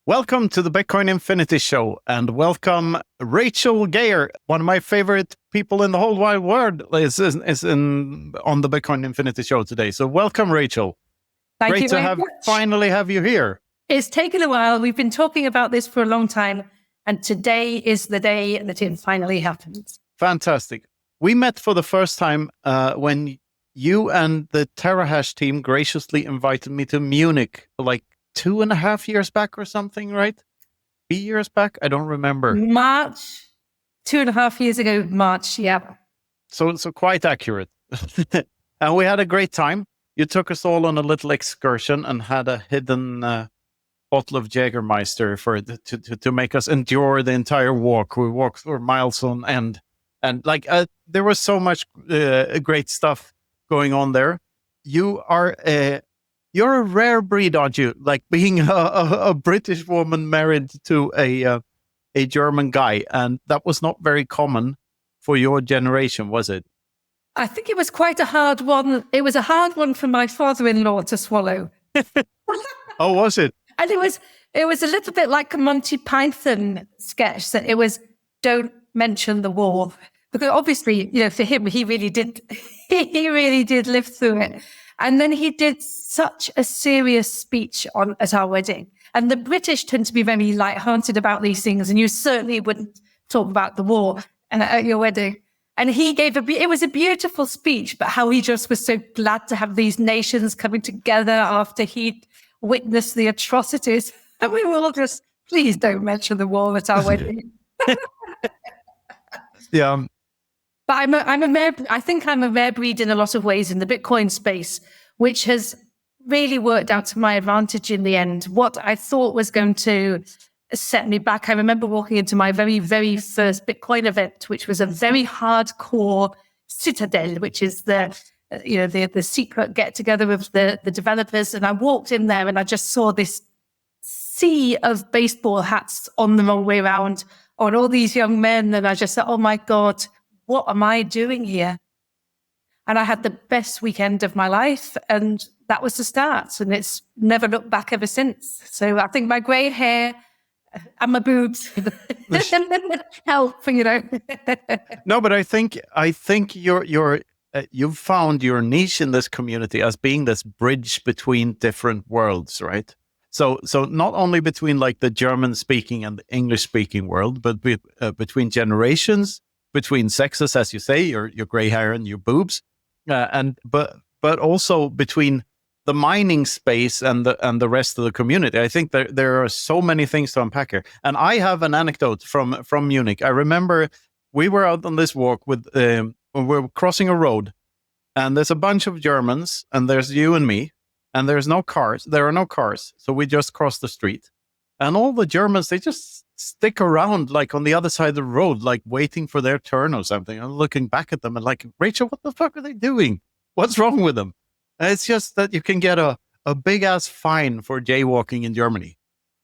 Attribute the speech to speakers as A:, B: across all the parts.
A: Welcome to the Bitcoin Infinity Show, and welcome Rachel Geyer, one of my favorite people in the whole wide world, is on the Bitcoin Infinity Show today. So welcome, Rachel.
B: Thank
A: Great
B: you very much.
A: finally have you here.
B: It's taken a while. We've been talking about this for a long time, and today is the day that it finally happens.
A: Fantastic. We met for the first time when you and the TerraHash team graciously invited me to Munich, like 2.5 years back or something, right? 3 years back? I don't remember.
B: March, 2.5 years ago, March, yeah.
A: So quite accurate. And we had a great time. You took us all on a little excursion and had a hidden bottle of Jägermeister to make us endure the entire walk. We walked for miles on end. And there was so much great stuff going on there. You're a rare breed, aren't you? Like being a British woman married to a German guy, and that was not very common for your generation, was it?
B: I think it was quite a hard one. It was a hard one for my father-in-law to swallow.
A: Oh, was it?
B: And it was a little bit like a Monty Python sketch that it was, don't mention the war. Because obviously, for him, he really did live through it. And then he did such a serious speech at our wedding. And the British tend to be very light-hearted about these things. And you certainly wouldn't talk about the war at your wedding. And he gave it was a beautiful speech, but how he just was so glad to have these nations coming together after he'd witnessed the atrocities. And we were all just, please don't mention the war at our wedding.
A: Yeah.
B: But I think I'm a rare breed in a lot of ways in the Bitcoin space, which has really worked out to my advantage in the end. What I thought was going to set me back, I remember walking into my very, very first Bitcoin event, which was a very hardcore citadel, which is the secret get together of the developers. And I walked in there and I just saw this sea of baseball hats on the wrong way around on all these young men. And I just said, oh my God, what am I doing here? And I had the best weekend of my life, and that was the start. And it's never looked back ever since. So I think my grey hair and my boobs help,
A: No, but I think you've found your niche in this community as being this bridge between different worlds, right? So not only between like the German-speaking and the English-speaking world, but between generations, between sexes, as you say, your gray hair and your boobs, but also between the mining space and the rest of the community. I think there are so many things to unpack here. And I have an anecdote from Munich. I remember we were out on this walk with we were crossing a road, and there's a bunch of Germans, and there's you and me, and there are no cars, so we just crossed the street. And all the Germans, they just stick around like on the other side of the road, like waiting for their turn or something. I'm looking back at them and like, Rachel, what the fuck are they doing? What's wrong with them? And it's just that you can get a big ass fine for jaywalking in Germany.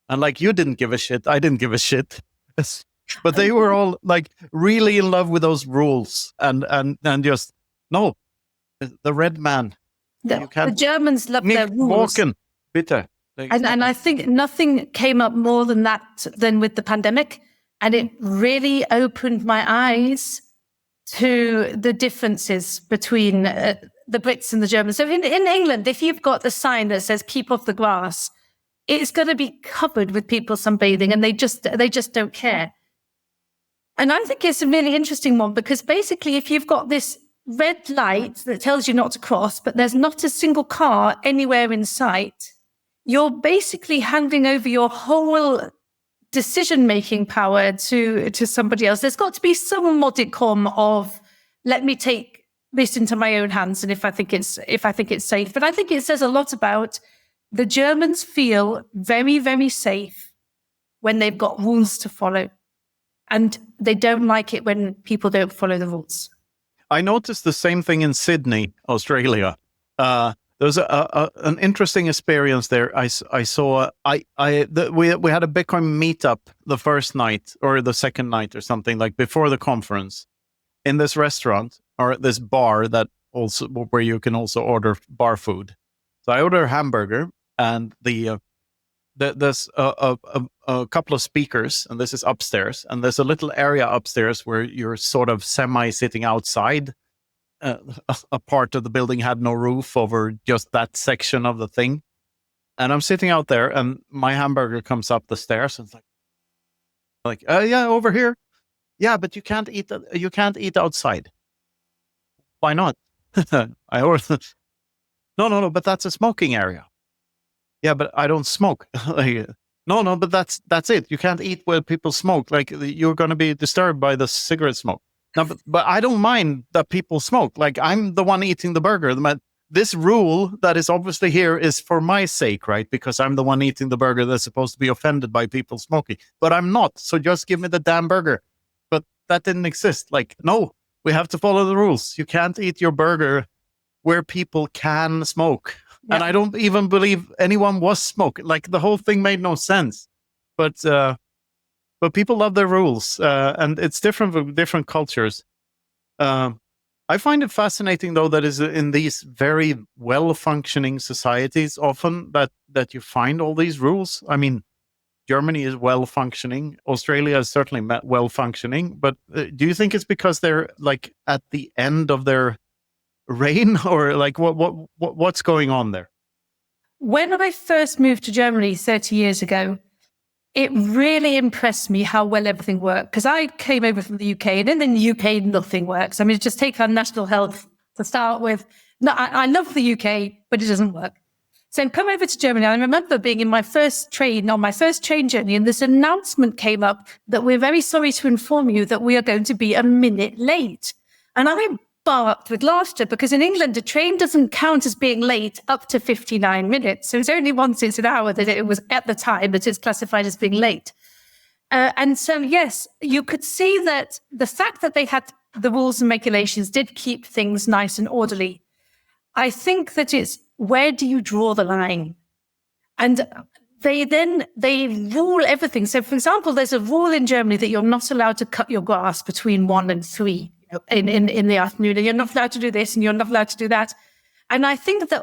A: And like, you didn't give a shit. I didn't give a shit. But they were all like really in love with those rules and just, no, the red man.
B: The Germans love their rules.
A: Walken, bitte.
B: And I think nothing came up more than with the pandemic. And it really opened my eyes to the differences between the Brits and the Germans. So in England, if you've got the sign that says keep off the grass, it's going to be covered with people sunbathing, and they just don't care. And I think it's a really interesting one, because basically if you've got this red light that tells you not to cross, but there's not a single car anywhere in sight, you're basically handing over your whole decision-making power to somebody else. There's got to be some modicum of, let me take this into my own hands, and if I think it's safe. But I think it says a lot about the Germans feel very, very safe when they've got rules to follow, and they don't like it when people don't follow the rules.
A: I noticed the same thing in Sydney, Australia. There was an interesting experience there. We had a Bitcoin meetup the first night or the second night or something, like before the conference, in this restaurant or this bar where you can also order bar food. So I ordered a hamburger, and the there's a couple of speakers, and this is upstairs, and there's a little area upstairs where you're sort of semi sitting outside. A part of the building had no roof over just that section of the thing, and I'm sitting out there, and my hamburger comes up the stairs, and it's like, yeah, over here. Yeah, but you can't eat outside. Why not? I always no, but that's a smoking area. Yeah, but I don't smoke. Like, no, but that's it. You can't eat where people smoke. Like, you're going to be disturbed by the cigarette smoke. No, but I don't mind that people smoke. Like, I'm the one eating the burger. This rule that is obviously here is for my sake, right? Because I'm the one eating the burger that's supposed to be offended by people smoking. But I'm not. So just give me the damn burger. But that didn't exist. Like, no, we have to follow the rules. You can't eat your burger where people can smoke. Yeah. And I don't even believe anyone was smoking. Like, the whole thing made no sense. But people love their rules, and it's different for different cultures. I find it fascinating, though, that is in these very well-functioning societies often that you find all these rules. I mean, Germany is well-functioning. Australia is certainly well-functioning. But do you think it's because they're like at the end of their reign, or like what's going on there?
B: When I first moved to Germany 30 years ago, it really impressed me how well everything worked, because I came over from the UK, and in the UK, nothing works. I mean, just take our national health to start with. No, I love the UK, but it doesn't work. So I come over to Germany. I remember being on my first train journey, and this announcement came up that we're very sorry to inform you that we are going to be a minute late. And I barked with laughter, because in England, a train doesn't count as being late up to 59 minutes. So it's only once it's an hour that it was at the time that it's classified as being late. And so, yes, you could see that the fact that they had the rules and regulations did keep things nice and orderly. I think that it's, where do you draw the line? And they rule everything. So, for example, there's a rule in Germany that you're not allowed to cut your grass between 1 and 3 in the afternoon, and you're not allowed to do this, and you're not allowed to do that. And I think that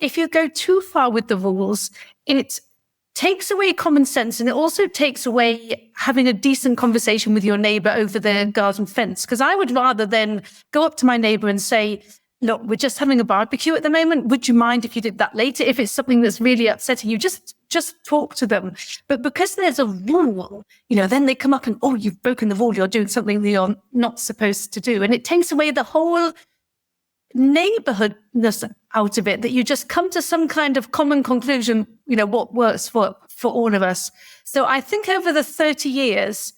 B: if you go too far with the rules, it takes away common sense, and it also takes away having a decent conversation with your neighbor over their garden fence. Because I would rather then go up to my neighbor and say, look, we're just having a barbecue at the moment. Would you mind if you did that later? If it's something that's really upsetting you, just talk to them. But because there's a rule, then they come up and, oh, you've broken the rule. You're doing something that you're not supposed to do. And it takes away the whole neighborhoodness out of it, that you just come to some kind of common conclusion, what works for all of us. So I think over the 30 years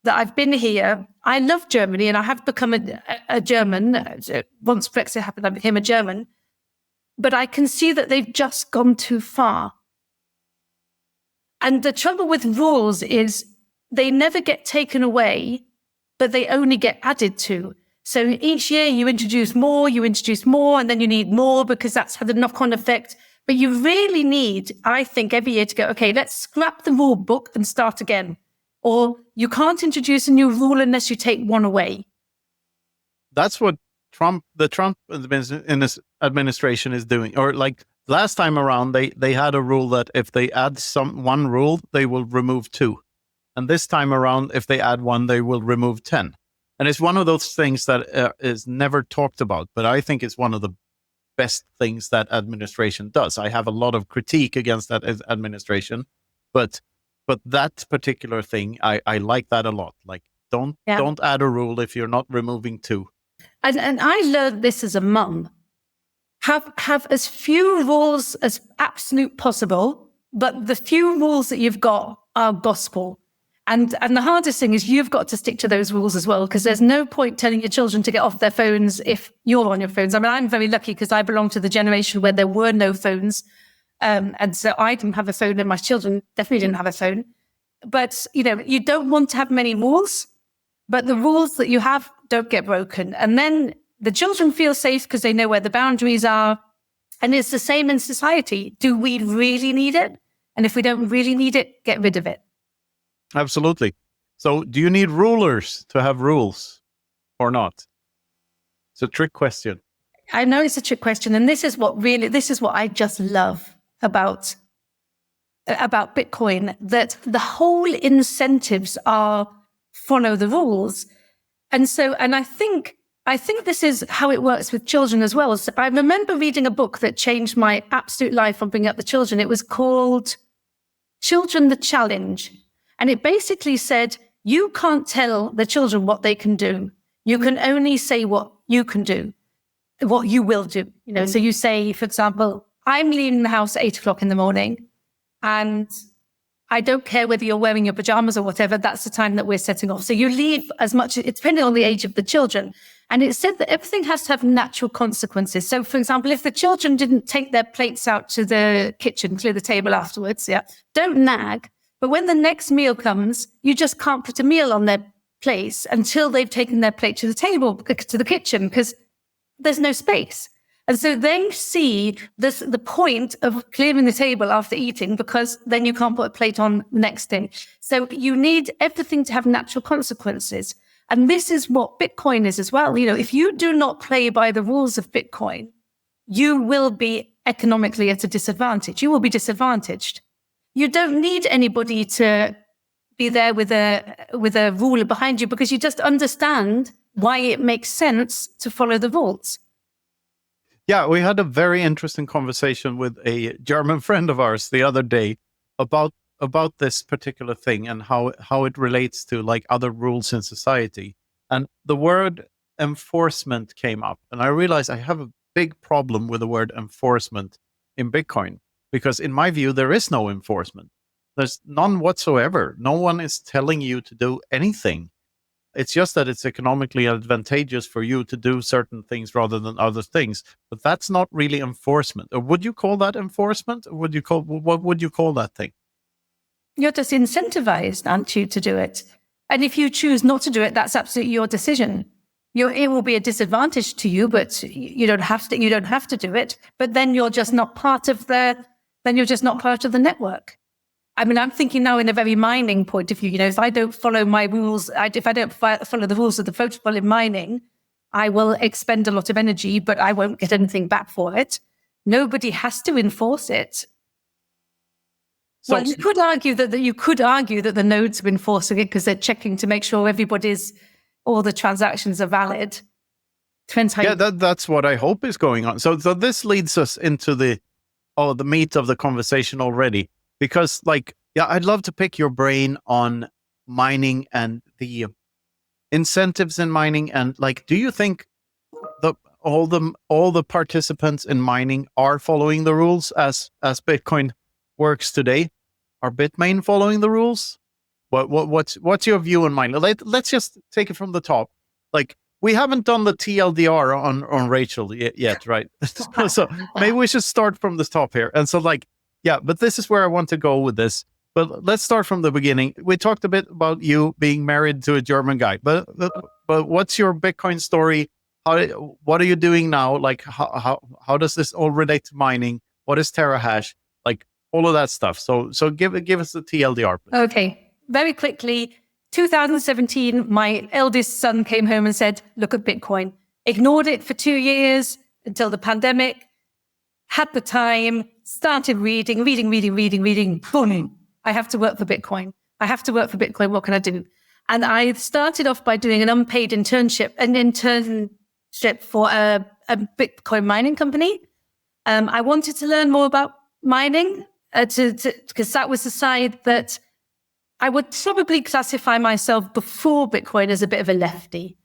B: that I've been here, I love Germany, and I have become a German. Once Brexit happened, I became a German. But I can see that they've just gone too far. And the trouble with rules is they never get taken away, but they only get added to. So each year you introduce more, and then you need more, because that's had a knock-on effect. But you really need, I think, every year to go, okay, let's scrap the rule book and start again. Or you can't introduce a new rule unless you take one away.
A: That's what the Trump administration is doing. Or like last time around, they had a rule that if they add one rule, they will remove 2. And this time around, if they add 1, they will remove 10. And it's one of those things that is never talked about, but I think it's one of the best things that administration does. I have a lot of critique against that administration, but that particular thing, I like that a lot. Like, don't add a rule if you're not removing 2.
B: And I learned this as a mum. Have as few rules as absolute possible, but the few rules that you've got are gospel. And the hardest thing is you've got to stick to those rules as well, because there's no point telling your children to get off their phones if you're on your phones. I mean, I'm very lucky because I belong to the generation where there were no phones. And so I didn't have a phone, and my children definitely didn't have a phone. But, you don't want to have many rules, but the rules that you have don't get broken. And then the children feel safe because they know where the boundaries are. And it's the same in society. Do we really need it? And if we don't really need it, get rid of it.
A: Absolutely. So do you need rulers to have rules or not? It's a trick question.
B: I know it's a trick question. And this is what I just love about about Bitcoin that the whole incentives are follow the rules. And I think this is how it works with children as well. So I remember reading a book that changed my absolute life on bringing up the children. It was called Children the Challenge. And it basically said, you can't tell the children what they can do. You can only say what you can do, what you will do. So you say, for example, I'm leaving the house at 8:00 in the morning, and I don't care whether you're wearing your pajamas or whatever, that's the time that we're setting off. So you leave as much, it's depending on the age of the children. And it said that everything has to have natural consequences. So for example, if the children didn't take their plates out to the kitchen, clear the table afterwards, don't nag. But when the next meal comes, you just can't put a meal on their place until they've taken their plate to the table, to the kitchen, because there's no space. And so they see the point of clearing the table after eating, because then you can't put a plate on the next day. So you need everything to have natural consequences. And this is what Bitcoin is as well. If you do not play by the rules of Bitcoin, you will be economically at a disadvantage. You will be disadvantaged. You don't need anybody to be there with a ruler behind you, because you just understand why it makes sense to follow the rules.
A: Yeah, we had a very interesting conversation with a German friend of ours the other day about this particular thing and how it relates to like other rules in society. And the word enforcement came up, and I realized I have a big problem with the word enforcement in Bitcoin, because in my view there is no enforcement. There's none whatsoever. No one is telling you to do anything. It's just that it's economically advantageous for you to do certain things rather than other things. But that's not really enforcement. Or would you call that enforcement? Or what would you call that thing?
B: You're just incentivized, aren't you, to do it? And if you choose not to do it, that's absolutely your decision. It will be a disadvantage to you, but you don't have to do it. But then you're just not part of the network. I mean, I'm thinking now in a very mining point of view. If I don't follow my rules, if I don't follow the rules of the protocol in mining, I will expend a lot of energy, but I won't get anything back for it. Nobody has to enforce it. So, well, you could argue that the nodes are enforcing it because they're checking to make sure all the transactions are valid. Depends how.
A: That's what I hope is going on. So this leads us into the meat of the conversation already. Because, I'd love to pick your brain on mining and the incentives in mining. And, do you think all the participants in mining are following the rules as Bitcoin works today? Are Bitmain following the rules? What's your view on mining? Let's just take it from the top. We haven't done the TLDR on Rachel yet, right? So maybe we should start from the top here. And so, yeah, but this is where I want to go with this. But let's start from the beginning. We talked a bit about you being married to a German guy, but what's your Bitcoin story? What are you doing now? How does this all relate to mining? What is terahash? All of that stuff. So give us the TLDR, please.
B: Okay, very quickly. 2017, my eldest son came home and said, "Look at Bitcoin." Ignored it for 2 years until the pandemic. Had the time, started reading. Boom. I have to work for Bitcoin. What can I do? And I started off by doing an unpaid internship for a Bitcoin mining company. I wanted to learn more about mining because that was the side that I would probably classify myself before Bitcoin as a bit of a lefty.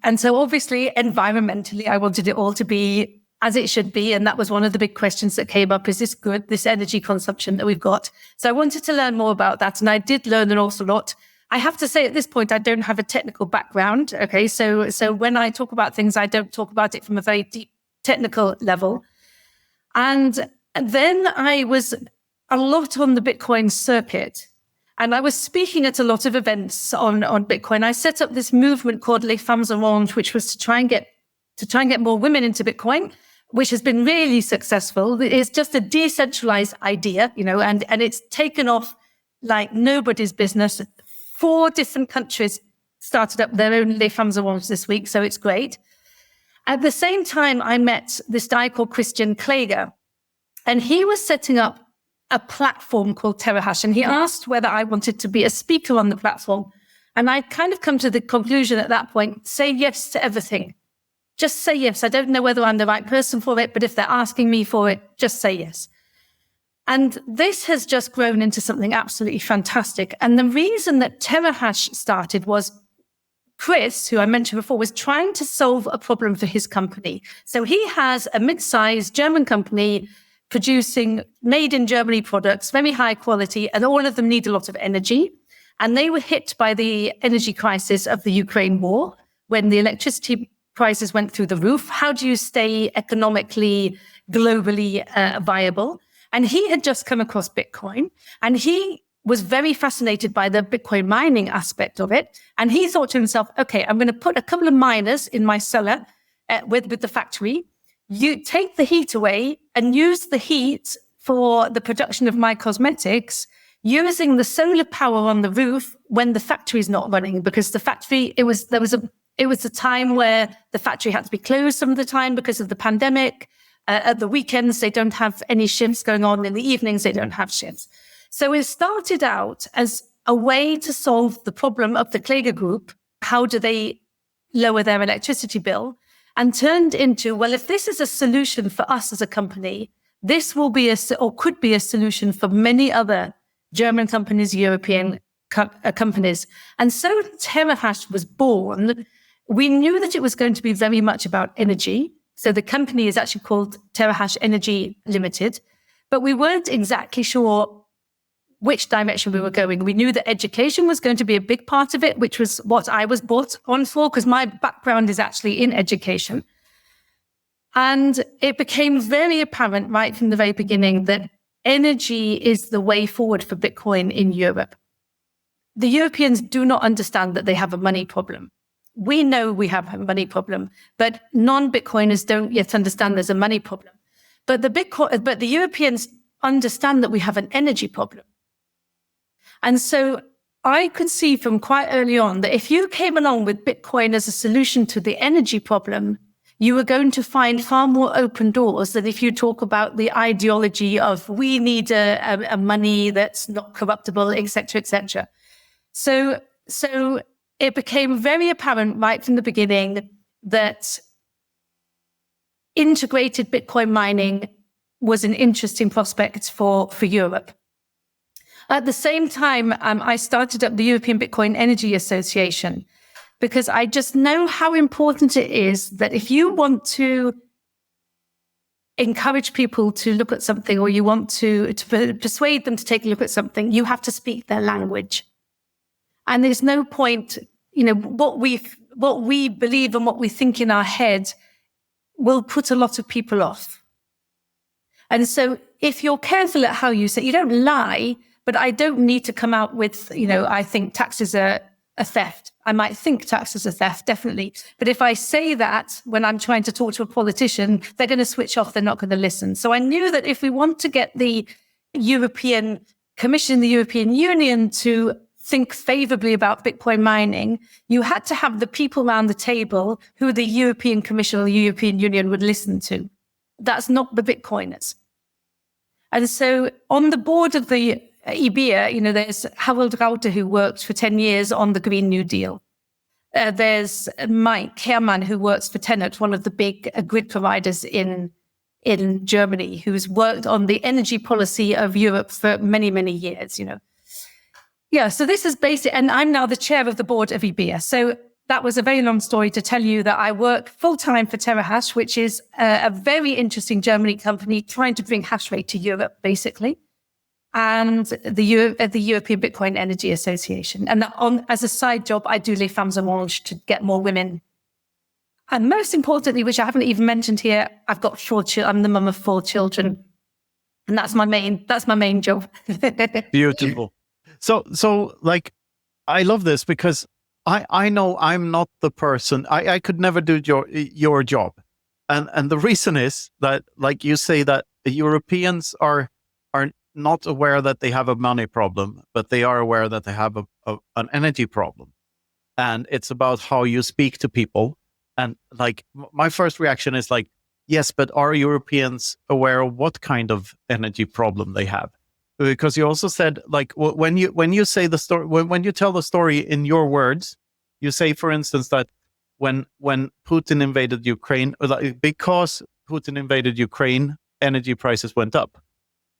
B: And so obviously, environmentally, I wanted it all to be as it should be. And that was one of the big questions that came up. Is this good, this energy consumption that we've got? So I wanted to learn more about that. And I did learn an awful lot. I have to say at this point, I don't have a technical background. Okay, so when I talk about things, I don't talk about it from a very deep technical level. And then I was a lot on the Bitcoin circuit. And I was speaking at a lot of events on Bitcoin. I set up this movement called Les Femmes Oranges, which was to try and get more women into Bitcoin, which has been really successful. It's just a decentralized idea, and it's taken off like nobody's business. 4 different countries started up their own Les Femmes Oranges this week, so it's great. At the same time, I met this guy called Christian Klager, and he was setting up a platform called TerraHash, and he asked whether I wanted to be a speaker on the platform. And I kind of come to the conclusion at that point, say yes to everything. Just say yes. I don't know whether I'm the right person for it, but if they're asking me for it, just say yes. And this has just grown into something absolutely fantastic. And the reason that TerraHash started was Chris, who I mentioned before, was trying to solve a problem for his company. So he has a mid-sized German company producing made in Germany products, very high quality, and all of them need a lot of energy. And they were hit by the energy crisis of the Ukraine war when the electricity prices went through the roof. How do you stay economically, globally viable? And he had just come across Bitcoin, and he was very fascinated by the Bitcoin mining aspect of it. And he thought to himself, okay, I'm going to put a couple of miners in my cellar with the factory. You take the heat away and use the heat for the production of my cosmetics, using the solar power on the roof when the factory is not running, because the factory, it was a time where the factory had to be closed some of the time because of the pandemic. At the weekends, they don't have any shifts going on. In the evenings, they don't have shifts. So it started out as a way to solve the problem of the Klager group. How do they lower their electricity bill? And turned into, well, if this is a solution for us as a company, this will be or could be a solution for many other German companies, European companies. And so TerraHash was born. We knew that it was going to be very much about energy. So the company is actually called TerraHash Energy Limited, but we weren't exactly sure which direction we were going. We knew that education was going to be a big part of it, which was what I was brought on for, because my background is actually in education. And it became very apparent right from the very beginning that energy is the way forward for Bitcoin in Europe. The Europeans do not understand that they have a money problem. We know we have a money problem, but non-Bitcoiners don't yet understand there's a money problem. But the Europeans understand that we have an energy problem. And so I could see from quite early on that if you came along with Bitcoin as a solution to the energy problem, you were going to find far more open doors than if you talk about the ideology of we need a money that's not corruptible, et cetera, et cetera. So it became very apparent right from the beginning that integrated Bitcoin mining was an interesting prospect for Europe. At the same time, I started up the European Bitcoin Energy Association because I just know how important it is that if you want to encourage people to look at something, or you want to persuade them to take a look at something, you have to speak their language. And there's no point, what we believe and what we think in our head will put a lot of people off. And so if you're careful at how you say, you don't lie, but I don't need to come out with, I think taxes are a theft. I might think taxes are theft, definitely. But if I say that when I'm trying to talk to a politician, they're going to switch off. They're not going to listen. So I knew that if we want to get the European Commission, the European Union to think favorably about Bitcoin mining, you had to have the people around the table who the European Commission or the European Union would listen to. That's not the Bitcoiners. And so on the board of the EBA, there's Harold Rauter, who worked for 10 years on the Green New Deal. There's Mike Herman, who works for Tenet, one of the big grid providers in Germany, who's worked on the energy policy of Europe for many, many years, Yeah, so this is basic, and I'm now the chair of the board of EBA. So that was a very long story to tell you that I work full-time for TerraHash, which is a very interesting German company trying to bring hash rate to Europe, basically, and the European Bitcoin Energy Association. And as a side job, I do Les Femmes Orange to get more women. And most importantly, which I haven't even mentioned here, I've got 4 children. I'm the mum of 4 children, and that's my main job.
A: Beautiful. So like, I love this because I know I'm not the person. I could never do your job, and the reason is that, like you say, that the Europeans are not aware that they have a money problem, but they are aware that they have an energy problem, and it's about how you speak to people. And like, my first reaction is like, yes, but are Europeans aware of what kind of energy problem they have? because you also said, like, when you say the story, when you tell the story in your words, you say, for instance, that when Putin invaded Ukraine, because Putin invaded Ukraine, energy prices went up.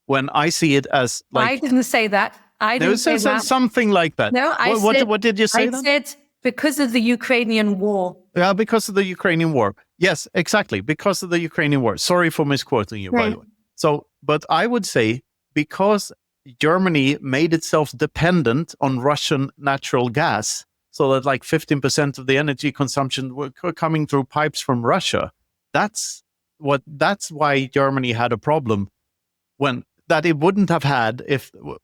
A: When I see it as like,
B: I didn't say that. I didn't say that.
A: Something like that.
B: No,
A: what did you say?
B: I said because of the Ukrainian war.
A: Yeah, because of the Ukrainian war. Yes, exactly. Because of the Ukrainian war. Sorry for misquoting you, by the way. So, but I would say because Germany made itself dependent on Russian natural gas, so that like 15% of the energy consumption were coming through pipes from Russia. That's why Germany had a problem that it wouldn't have had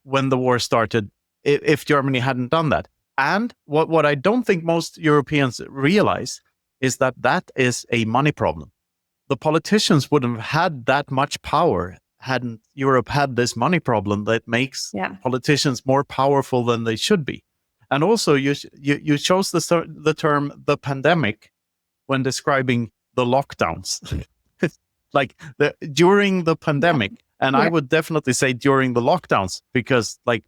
A: when the war started, if Germany hadn't done that. And what I don't think most Europeans realize is that is a money problem. The politicians wouldn't have had that much power hadn't Europe had this money problem that makes politicians more powerful than they should be. And also, you chose the term "the pandemic" when describing the lockdowns, like during the pandemic. And I would definitely say during the lockdowns, because like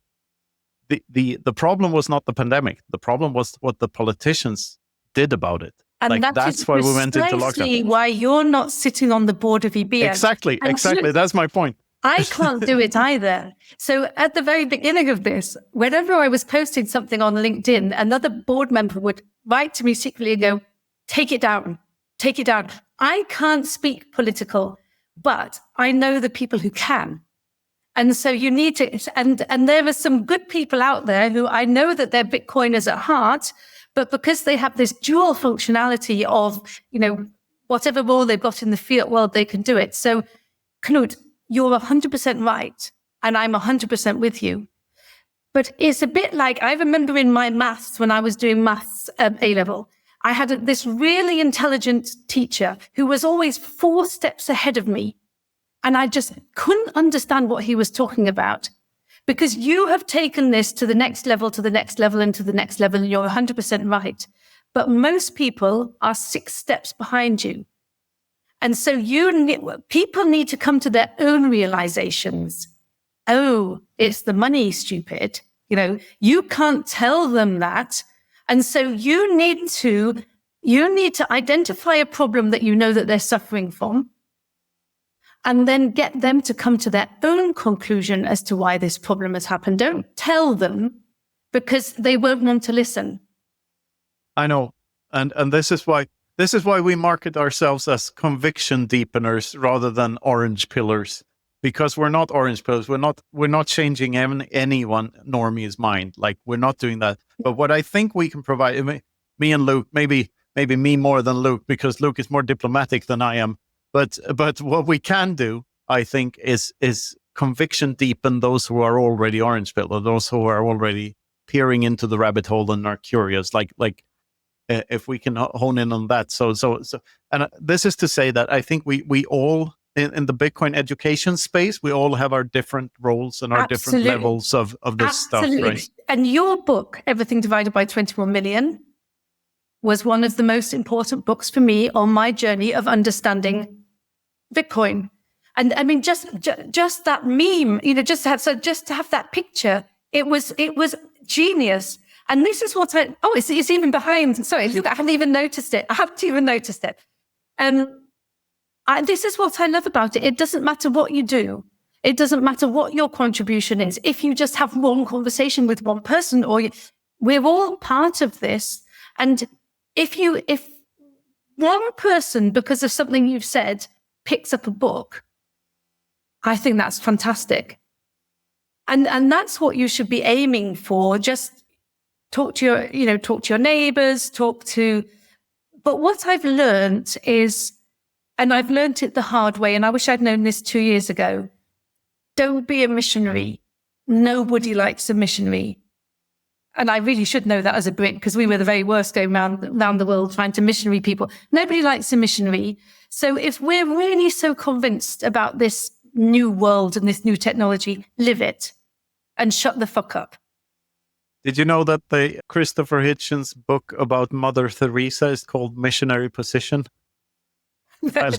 A: the problem was not the pandemic. The problem was what the politicians did about it.
B: And
A: like, that's why we went into lockdown.
B: Why you're not sitting on the board of EBS.
A: Exactly. That's my point.
B: I can't do it either. So at the very beginning of this, whenever I was posting something on LinkedIn, another board member would write to me secretly and go, take it down. I can't speak political, but I know the people who can. And so you need to, and there are some good people out there who I know that they're Bitcoiners at heart, but because they have this dual functionality of, whatever role they've got in the fiat world, they can do it. So Knut, you're 100% right. And I'm 100% with you. But it's a bit like, I remember in my maths, when I was doing maths at A-level, I had this really intelligent teacher who was always 4 steps ahead of me. And I just couldn't understand what he was talking about, because you have taken this to the next level, to the next level, and to the next level, and you're 100% right. But most people are 6 steps behind you. And so people need to come to their own realizations. Oh, it's the money, stupid. You can't tell them that. And so you need to identify a problem that you know that they're suffering from, and then get them to come to their own conclusion as to why this problem has happened. Don't tell them, because they won't want to listen.
A: I know. And this is why we market ourselves as conviction deepeners rather than orange pillars, because we're not orange pillars. We're not changing anyone normie's mind. Like, we're not doing that. But what I think we can provide, me and Luke, maybe me more than Luke, because Luke is more diplomatic than I am. But what we can do, I think, is conviction deepen those who are already orange pill, or those who are already peering into the rabbit hole and are curious. Like if we can hone in on that. So, and this is to say that I think we all in the Bitcoin education space, we all have our different roles and our different levels of this stuff, right?
B: And your book, Everything Divided by 21 Million, was one of the most important books for me on my journey of understanding Bitcoin. And I mean, just that meme, just to have that picture, it was genius. And this is what it's even behind. Sorry, look, I haven't even noticed it. I haven't even noticed it. This is what I love about it. It doesn't matter what you do. It doesn't matter what your contribution is. If you just have one conversation with one person, we're all part of this. And if one person, because of something you've said, picks up a book, I think that's fantastic. And that's what you should be aiming for. Just talk to your neighbors, but what I've learned is, and I've learned it the hard way, and I wish I'd known this 2 years ago, don't be a missionary. Nobody likes a missionary. And I really should know that as a Brit, because we were the very worst going around the world trying to missionary people. Nobody likes a missionary. So if we're really so convinced about this new world and this new technology, live it and shut the fuck up.
A: Did you know that the Christopher Hitchens book about Mother Teresa is called Missionary Position? I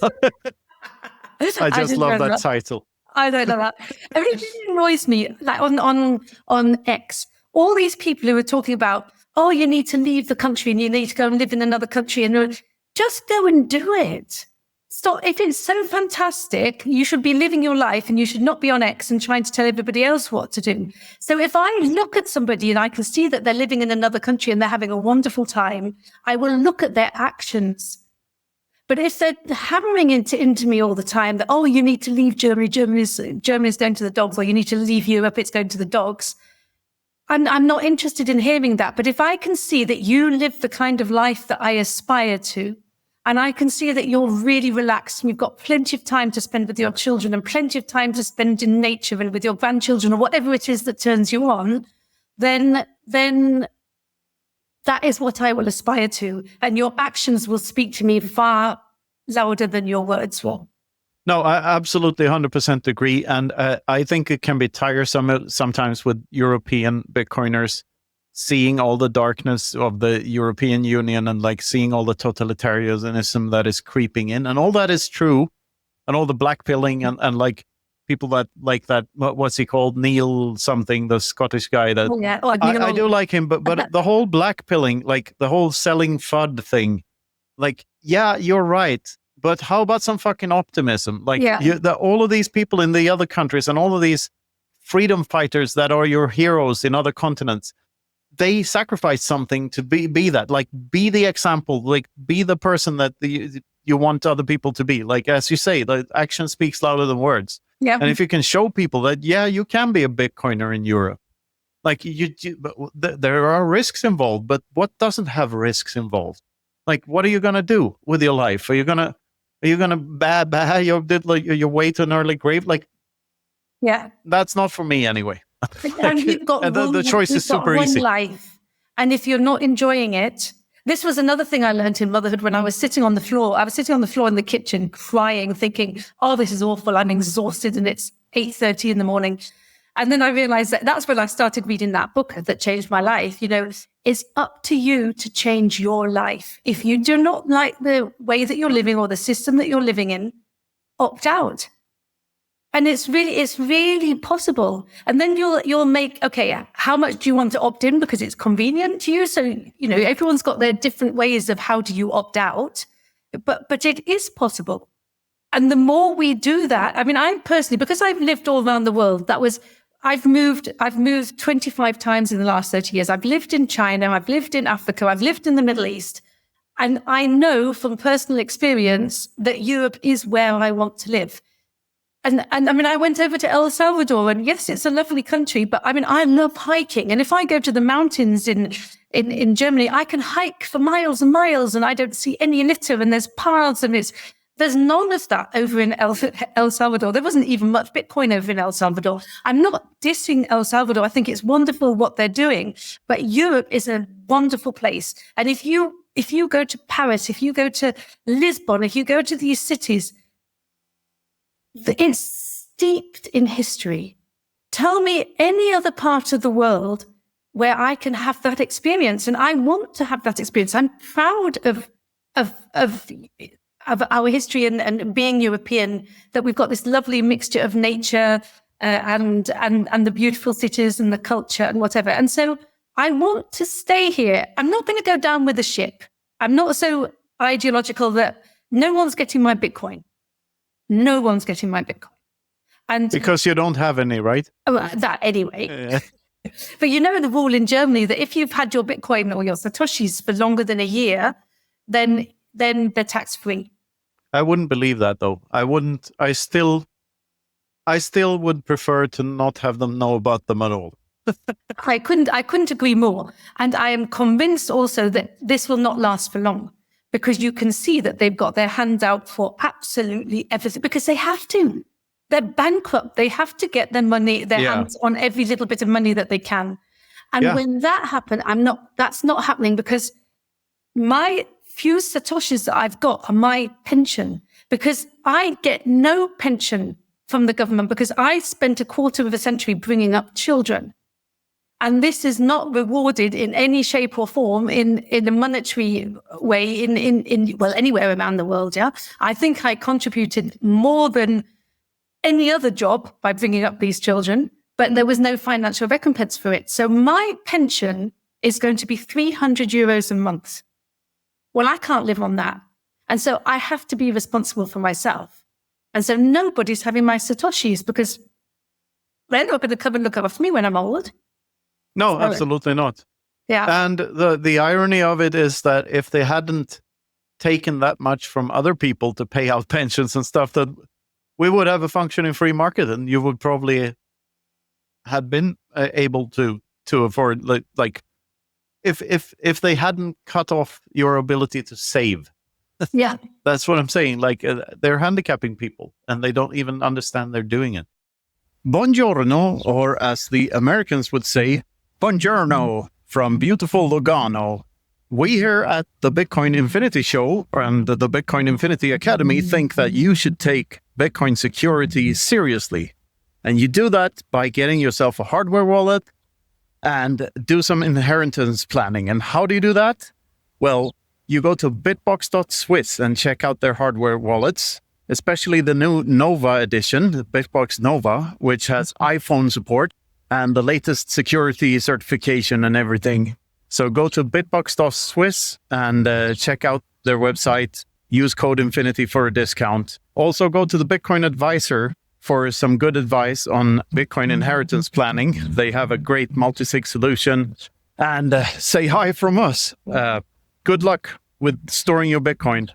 A: just love that title.
B: I don't know that. It really annoys me, like on X, all these people who are talking about, oh, you need to leave the country and you need to go and live in another country, and just go and do it. Stop. If it's so fantastic, you should be living your life and you should not be on X and trying to tell everybody else what to do. So if I look at somebody and I can see that they're living in another country and they're having a wonderful time, I will look at their actions. But if they're hammering into me all the time that, oh, you need to leave Germany, Germany's going to the dogs, or you need to leave Europe, it's going to the dogs, I'm not interested in hearing that. But if I can see that you live the kind of life that I aspire to, and I can see that you're really relaxed and you've got plenty of time to spend with your children and plenty of time to spend in nature and with your grandchildren or whatever it is that turns you on, then that is what I will aspire to. And your actions will speak to me far louder than your words will.
A: No, I absolutely 100% agree. And I think it can be tiresome sometimes with European Bitcoiners seeing all the darkness of the European Union and like seeing all the totalitarianism that is creeping in. And all that is true. And all the blackpilling and like people that like that, what's he called? Neil something, the Scottish guy that...
B: Oh, yeah.
A: I do like him, but the whole blackpilling, like the whole selling FUD thing, like, yeah, you're right. But how about some fucking optimism? Like all of these people in the other countries and all of these freedom fighters that are your heroes in other continents, they sacrifice something to be that. Like, be the example. Like, be the person that you want other people to be. Like, as you say, the action speaks louder than words. Yeah. And if you can show people that, yeah, you can be a Bitcoiner in Europe. Like, there are risks involved, but what doesn't have risks involved? Like, what are you going to do with your life? Are you going to your way to an early grave? Like, yeah, that's not for me anyway.
B: And you've got
A: the choice is super easy.
B: Life. And if you're not enjoying it, this was another thing I learned in motherhood when I was sitting on the floor. I was sitting on the floor in the kitchen crying, thinking, oh, this is awful. I'm exhausted and it's 8:30 in the morning. And then I realized that's when I started reading that book that changed my life. You know, it's up to you to change your life. If you do not like the way that you're living or the system that you're living in, opt out. And it's really possible. And then you'll make, okay, how much do you want to opt in because it's convenient to you? So, you know, everyone's got their different ways of how do you opt out, but it is possible. And the more we do that, I mean, I personally, because I've lived all around the world, I've moved 25 times in the last 30 years. I've lived in China, I've lived in Africa, I've lived in the Middle East. And I know from personal experience that Europe is where I want to live. And I mean, I went over to El Salvador, and yes, it's a lovely country, but I mean, I love hiking. And if I go to the mountains in Germany, I can hike for miles and miles, and I don't see any litter, and there's paths, and there's none of that over in El Salvador. There wasn't even much Bitcoin over in El Salvador. I'm not dissing El Salvador. I think it's wonderful what they're doing, but Europe is a wonderful place. And if you go to Paris, if you go to Lisbon, if you go to these cities, it's steeped in history. Tell me any other part of the world where I can have that experience, and I want to have that experience. I'm proud of our history and being European, that we've got this lovely mixture of nature and the beautiful cities and the culture and whatever. And so I want to stay here. I'm not going to go down with the ship. I'm not so ideological that no one's getting my Bitcoin. No one's getting my Bitcoin. And
A: because you don't have any, right?
B: Oh, that anyway. Yeah. But you know the rule in Germany that if you've had your Bitcoin or your Satoshis for longer than a year, then they're tax-free.
A: I wouldn't believe that, though. I wouldn't. I still would prefer to not have them know about them at all.
B: I couldn't agree more. And I am convinced also that this will not last for long, because you can see that they've got their hands out for absolutely everything, because they have to. They're bankrupt. They have to get their hands on every little bit of money that they can. And when that happens, that's not happening, because my few Satoshis that I've got are my pension, because I get no pension from the government, because I spent a quarter of a century bringing up children. And this is not rewarded in any shape or form in a monetary way in anywhere around the world. Yeah, I think I contributed more than any other job by bringing up these children, but there was no financial recompense for it. So my pension is going to be 300 euros a month. Well, I can't live on that. And so I have to be responsible for myself. And so nobody's having my Satoshis because they're not going to come and look after me when I'm old.
A: No, absolutely not.
B: Yeah.
A: And the irony of it is that if they hadn't taken that much from other people to pay out pensions and stuff, that we would have a functioning free market, and you would probably have been able to afford, like if they hadn't cut off your ability to save.
B: Yeah.
A: That's what I'm saying. Like they're handicapping people and they don't even understand they're doing it. Buongiorno, or as the Americans would say, buongiorno, from beautiful Lugano. We here at the Bitcoin Infinity Show and the Bitcoin Infinity Academy think that you should take Bitcoin security seriously. And you do that by getting yourself a hardware wallet and do some inheritance planning. And how do you do that? Well, you go to bitbox.swiss and check out their hardware wallets, especially the new Nova edition, the Bitbox Nova, which has iPhone support and the latest security certification and everything. So go to bitbox.swiss and check out their website. Use code Infinity for a discount. Also go to the Bitcoin Advisor for some good advice on Bitcoin inheritance planning. They have a great multi-sig solution. And say hi from us. Good luck with storing your Bitcoin.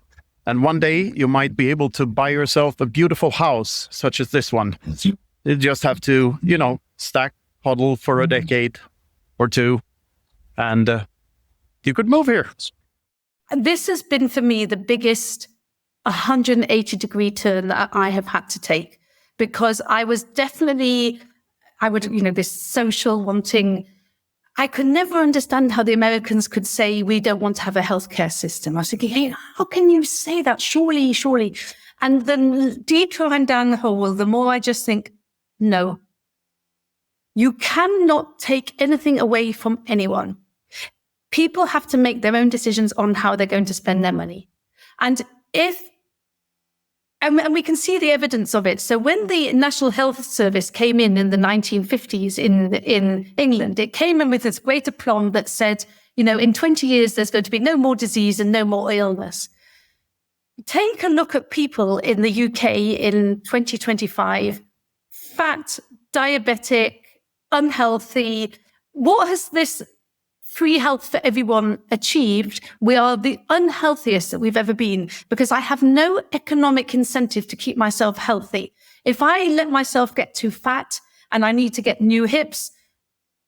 A: And one day you might be able to buy yourself a beautiful house, such as this one. You just have to, stack HODL for a decade or two, and you could move here.
B: This has been for me the biggest 180-degree turn that I have had to take, because I was definitely, this social wanting. I could never understand how the Americans could say we don't want to have a healthcare system. I was thinking, hey, how can you say that? Surely. And the deeper I'm down the hole, the more I just think, no. You cannot take anything away from anyone. People have to make their own decisions on how they're going to spend their money. And we can see the evidence of it. So when the National Health Service came in the 1950s in England, it came in with this great aplomb that said, in 20 years, there's going to be no more disease and no more illness. Take a look at people in the UK in 2025, fat, diabetic, unhealthy. What has this free health for everyone achieved? We are the unhealthiest that we've ever been, because I have no economic incentive to keep myself healthy. If I let myself get too fat and I need to get new hips,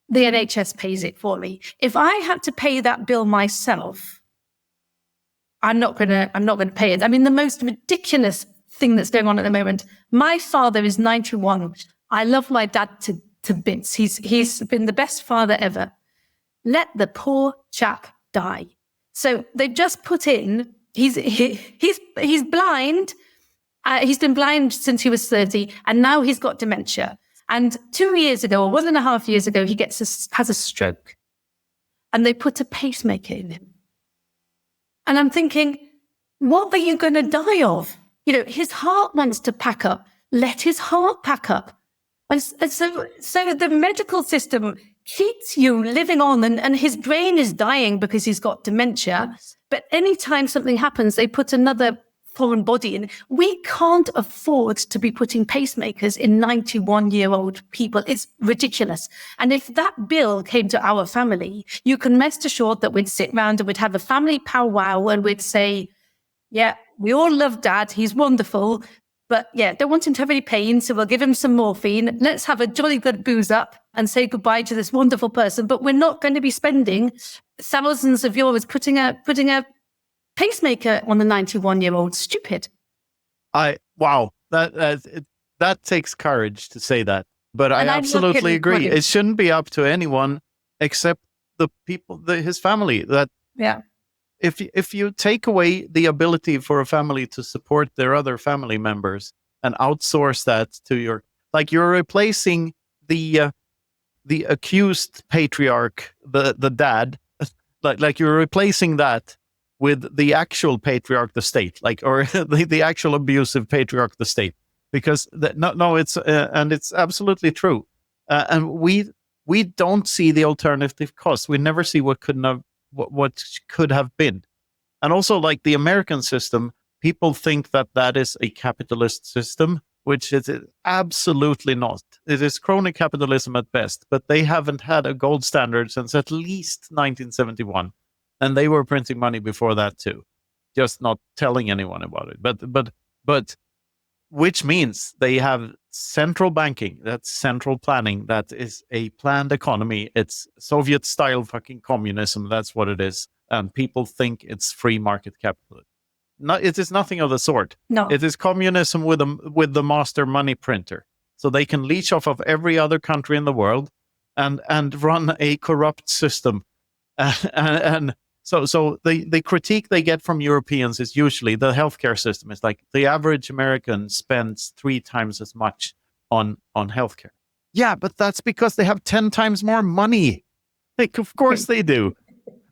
B: the NHS pays it for me. If I had to pay that bill myself, I'm not going to pay it. I mean, the most ridiculous thing that's going on at the moment. My father is 91. I love my dad to bits. He's been the best father ever. Let the poor chap die. So they've just put in, he's blind. He's been blind since he was 30, and now he's got dementia. And 2 years ago, or 1.5 years ago, he has a stroke. And they put a pacemaker in him. And I'm thinking, what are you going to die of? His heart wants to pack up. Let his heart pack up. And so the medical system keeps you living on, and his brain is dying because he's got dementia. But anytime something happens, they put another foreign body in. We can't afford to be putting pacemakers in 91-year-old people. It's ridiculous. And if that bill came to our family, you can rest assured that we'd sit round and we'd have a family powwow and we'd say, yeah, we all love Dad. He's wonderful. But yeah, don't want him to have any pain, so we'll give him some morphine. Let's have a jolly good booze up and say goodbye to this wonderful person. But we're not going to be spending thousands of euros putting a pacemaker on the 91-year-old. Stupid.
A: Wow, that takes courage to say that. But I absolutely agree. It shouldn't be up to anyone except the people, his family.
B: Yeah.
A: If you take away the ability for a family to support their other family members and outsource that to you're replacing the accused patriarch, the dad, like you're replacing that with the actual patriarch, the state, or the actual abusive patriarch, the state. because it's and it's absolutely true. And we don't see the alternative costs. We never see what could have been. And also, like the American system, people think that is a capitalist system, which is absolutely not. It is crony capitalism at best, but they haven't had a gold standard since at least 1971. And they were printing money before that too, just not telling anyone about it. But which means they have central banking, that's central planning, that is a planned economy. It's Soviet style fucking communism, that's what it is. And people think it's free market capitalism. No, it is nothing of the sort.
B: No.
A: It is communism with the master money printer. So they can leech off of every other country in the world and run a corrupt system. And so the critique they get from Europeans is usually the healthcare system is like the average American spends 3 times as much on healthcare. Yeah, but that's because they have 10 times more money. Like, of course they do.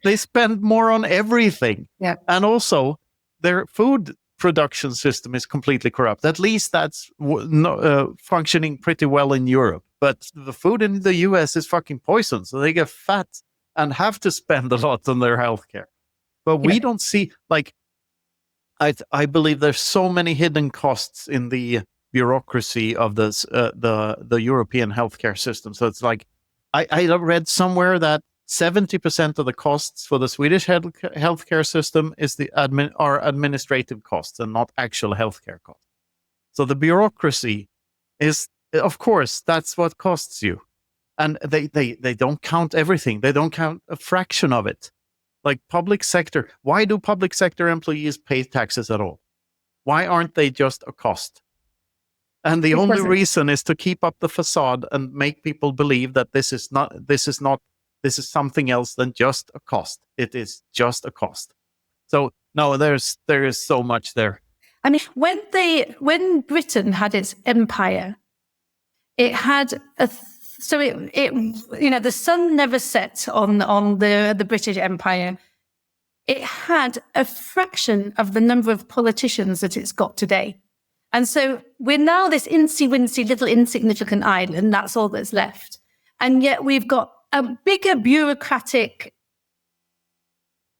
A: They spend more on everything.
B: Yeah.
A: And also, their food production system is completely corrupt. At least that's functioning pretty well in Europe. But the food in the US is fucking poison, so they get fat and have to spend a lot on their healthcare. But we don't see, like, I believe there's so many hidden costs in the bureaucracy of this, the European healthcare system. So it's like, I read somewhere that 70% of the costs for the Swedish healthcare system is are administrative costs and not actual healthcare costs. So the bureaucracy is, of course, that's what costs you. And they don't count everything. They don't count a fraction of it. Like public sector, why do public sector employees pay taxes at all? Why aren't they just a cost? And the only reason is to keep up the facade and make people believe that this is something else than just a cost. It is just a cost. So no, there is so much there.
B: I mean, when Britain had its empire, it had the sun never set on the British Empire. It had a fraction of the number of politicians that it's got today. And so we're now this incy-wincy little insignificant island. That's all that's left. And yet we've got a bigger bureaucratic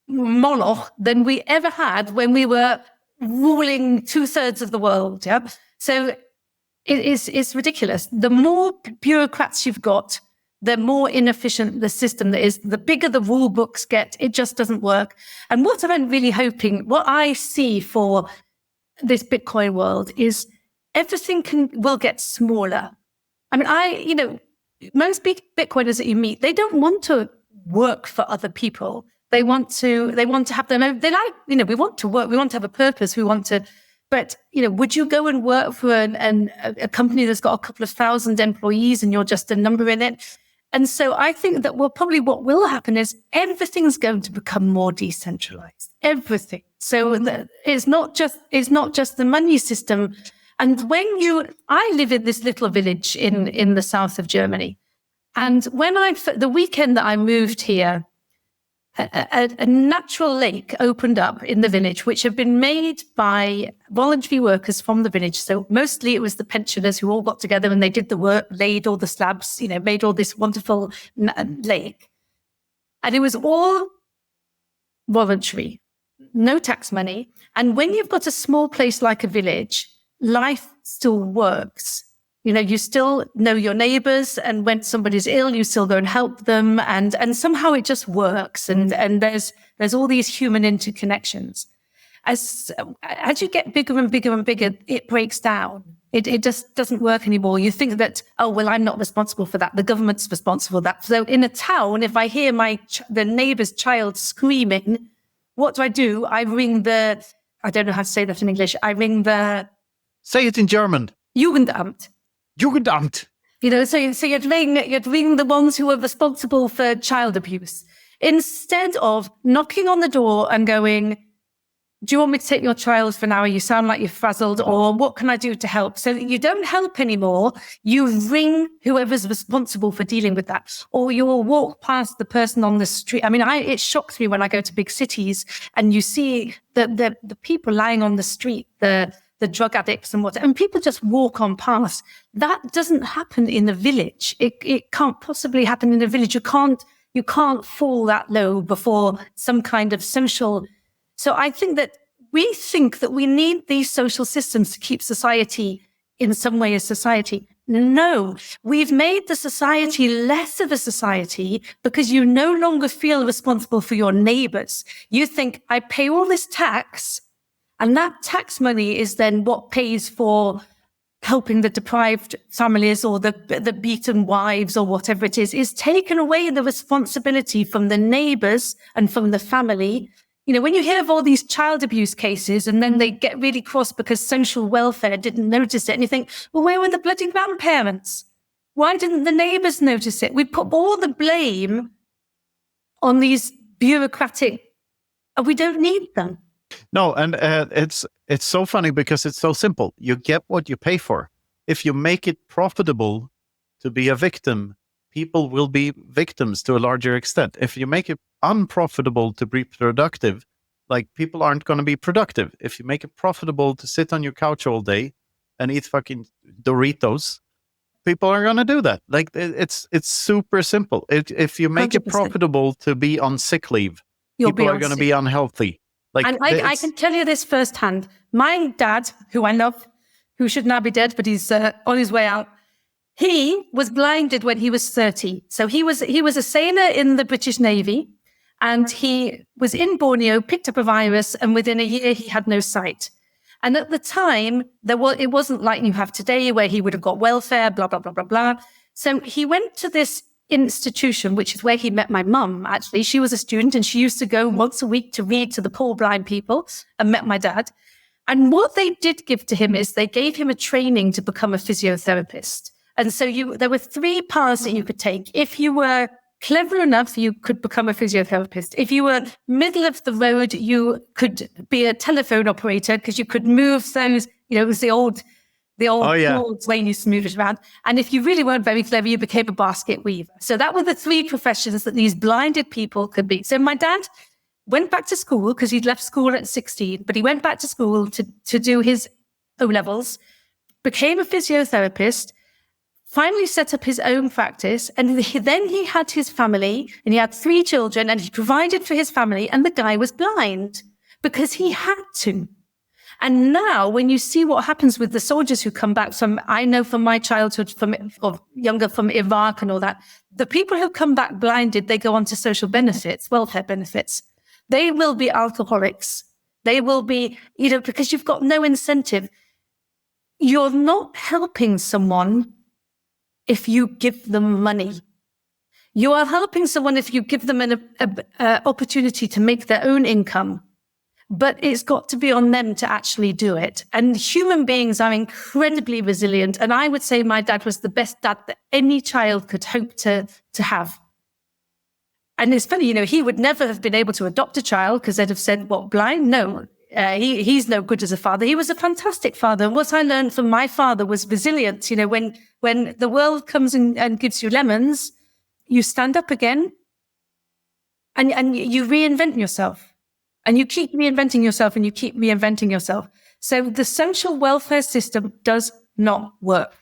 B: moloch than we ever had when we were ruling 2/3 of the world. Yeah. So it's ridiculous. The more bureaucrats you've got, the more inefficient the system that is. The bigger the rule books get, it just doesn't work. And what I'm really hoping, what I see for this Bitcoin world is everything will get smaller. I mean, most big Bitcoiners that you meet, they don't want to work for other people. They want to have them. We want to work. We want to have a purpose. We want to. But would you go and work for a company that's got a couple of thousand employees and you're just a number in it? And so I think that what will happen is everything's going to become more decentralized. Everything. So it's not just the money system. And I live in this little village in the south of Germany. And the weekend that I moved here, a natural lake opened up in the village, which had been made by voluntary workers from the village. So mostly it was the pensioners who all got together and they did the work, laid all the slabs, made all this wonderful lake. And it was all voluntary, no tax money. And when you've got a small place like a village, life still works. You still know your neighbors, and when somebody's ill, you still go and help them, and somehow it just works. And there's all these human interconnections. As you get bigger and bigger and bigger, it breaks down. It just doesn't work anymore. You think that, I'm not responsible for that. The government's responsible for that. So in a town, if I hear the neighbor's child screaming, what do? I ring I don't know how to say that in English. I ring
A: Say it in German.
B: Jugendamt. So you'd ring the ones who are responsible for child abuse instead of knocking on the door and going, do you want me to take your child for an hour? You sound like you're frazzled, or what can I do to help? So you don't help anymore. You ring whoever's responsible for dealing with that, or you'll walk past the person on the street. I mean, it shocks me when I go to big cities and you see the people lying on the street, the the drug addicts and whatever, and people just walk on past. That doesn't happen in a village. It can't possibly happen in a village. You can't fall that low before some kind of social. So I think that we need these social systems to keep society in some way a society. No, we've made the society less of a society because you no longer feel responsible for your neighbors. You think, I pay all this tax, and that tax money is then what pays for helping the deprived families or the beaten wives or whatever it is taken away the responsibility from the neighbors and from the family. You know, when you hear of all these child abuse cases and then they get really cross because social welfare didn't notice it, and you think, well, where were the bloody grandparents? Why didn't the neighbors notice it? We put all the blame on these bureaucratic, and we don't need them.
A: No, and it's so funny because it's so simple. You get what you pay for. If you make it profitable to be a victim, people will be victims to a larger extent. If you make it unprofitable to be productive, like people aren't going to be productive. If you make it profitable to sit on your couch all day and eat fucking Doritos, people are going to do that. Like it's super simple. If you make 100%. It profitable to be on sick leave, people are going to be unhealthy. Like,
B: and I can tell you this firsthand. My dad, who I love, who should now be dead, but he's on his way out, he was blinded when he was 30. So he was a sailor in the British Navy, and he was in Borneo, picked up a virus, and within a year he had no sight. And at the time, it wasn't like you have today, where he would have got welfare, blah, blah, blah, blah, blah. So he went to this institution, which is where he met my mum, actually. She was a student, and she used to go once a week to read to the poor blind people, and met my dad. And what they did give to him is they gave him a training to become a physiotherapist. And so there were 3 paths that you could take. If you were clever enough, you could become a physiotherapist. If you were middle of the road, you could be a telephone operator because you could move those, it was the old boards where you used to move it around. And if you really weren't very clever, you became a basket weaver. So that were the 3 professions that these blinded people could be. So my dad went back to school because he'd left school at 16, but he went back to school to do his O-levels, became a physiotherapist, finally set up his own practice, and then he had his family, and he had 3 children, and he provided for his family, and the guy was blind because he had to. And now when you see what happens with the soldiers who come back I know from my childhood, or younger, from Iraq and all that, the people who come back blinded, they go on to social benefits, welfare benefits. They will be alcoholics. They will be, because you've got no incentive. You're not helping someone if you give them money. You are helping someone if you give them an opportunity to make their own income. But it's got to be on them to actually do it. And human beings are incredibly resilient. And I would say my dad was the best dad that any child could hope to have. And it's funny, he would never have been able to adopt a child because they'd have said, what, blind? No, he's no good as a father. He was a fantastic father. And what I learned from my father was resilience. When the world comes and gives you lemons, you stand up again and you reinvent yourself. And you keep reinventing yourself, and you keep reinventing yourself. So the social welfare system does not work.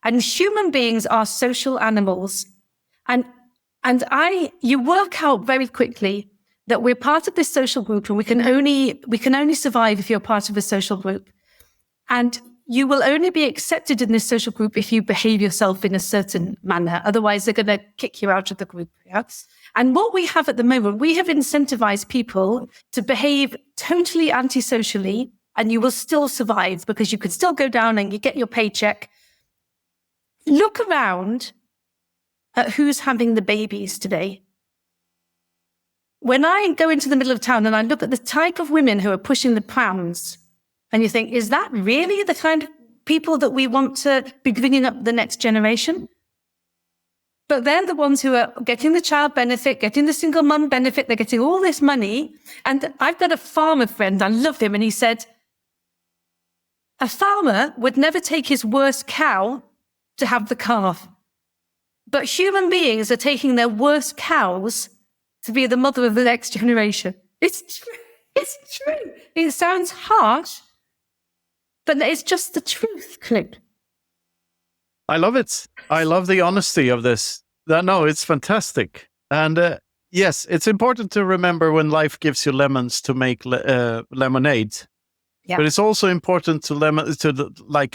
B: And human beings are social animals. And you work out very quickly that we're part of this social group, and we can only survive if you're part of a social group. And you will only be accepted in this social group if you behave yourself in a certain manner. Otherwise, they're going to kick you out of the group. Yeah? And what we have at the moment, we have incentivized people to behave totally antisocially, and you will still survive because you can still go down and you get your paycheck. Look around at who's having the babies today. When I go into the middle of town and I look at the type of women who are pushing the prams, and you think, is that really the kind of people that we want to be bringing up the next generation? But they're the ones who are getting the child benefit, getting the single mum benefit, they're getting all this money. And I've got a farmer friend, I love him, and he said, a farmer would never take his worst cow to have the calf. But human beings are taking their worst cows to be the mother of the next generation. It's true. It's true. It sounds harsh, But it's just the truth, Knut.
A: I love it. I love the honesty of this. No, it's fantastic. And yes, it's important to remember when life gives you lemons to make lemonade.
B: Yeah.
A: But it's also important to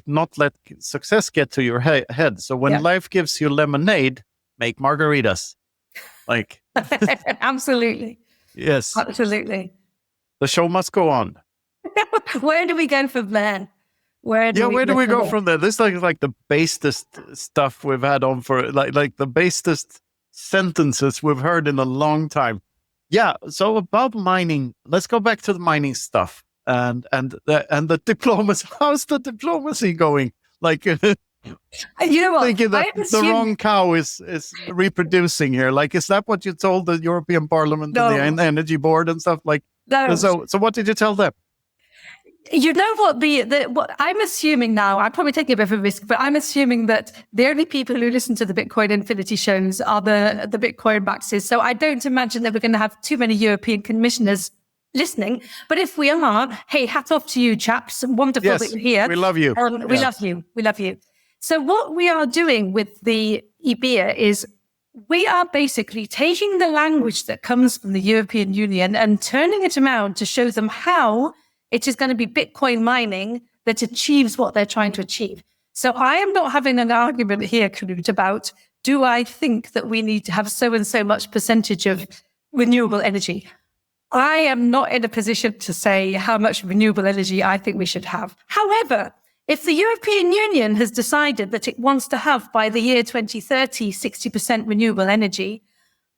A: not let success get to your head. So when life gives you lemonade, make margaritas. Like
B: absolutely.
A: Yes.
B: Absolutely.
A: The show must go on.
B: Where do we go from there? Where do we
A: go from there? This is like the basest stuff we've had on for like the basest sentences we've heard in a long time. Yeah. So about mining, let's go back to the mining stuff and the diplomacy. How's the diplomacy going? Like,
B: you know what?
A: Thinking that the wrong cow is reproducing here. Like, is that what you told the European Parliament and the Energy Board and stuff? Like,
B: no.
A: So what did you tell them?
B: You know what? What I'm assuming now, I'm probably taking a bit of a risk, but I'm assuming that the only people who listen to the Bitcoin Infinity shows are the Bitcoin maxes. So I don't imagine that we're going to have too many European commissioners listening. But if we are, hey, hat off to you, chaps. Wonderful that you're here.
A: We love you.
B: We love you. We love you. So what we are doing with the EBIA is we are basically taking the language that comes from the European Union and turning it around to show them how it is going to be Bitcoin mining that achieves what they're trying to achieve. So I am not having an argument here, Knut, about do I think that we need to have so and so much percentage of renewable energy. I am not in a position to say how much renewable energy I think we should have. However, if the European Union has decided that it wants to have by the year 2030, 60% renewable energy,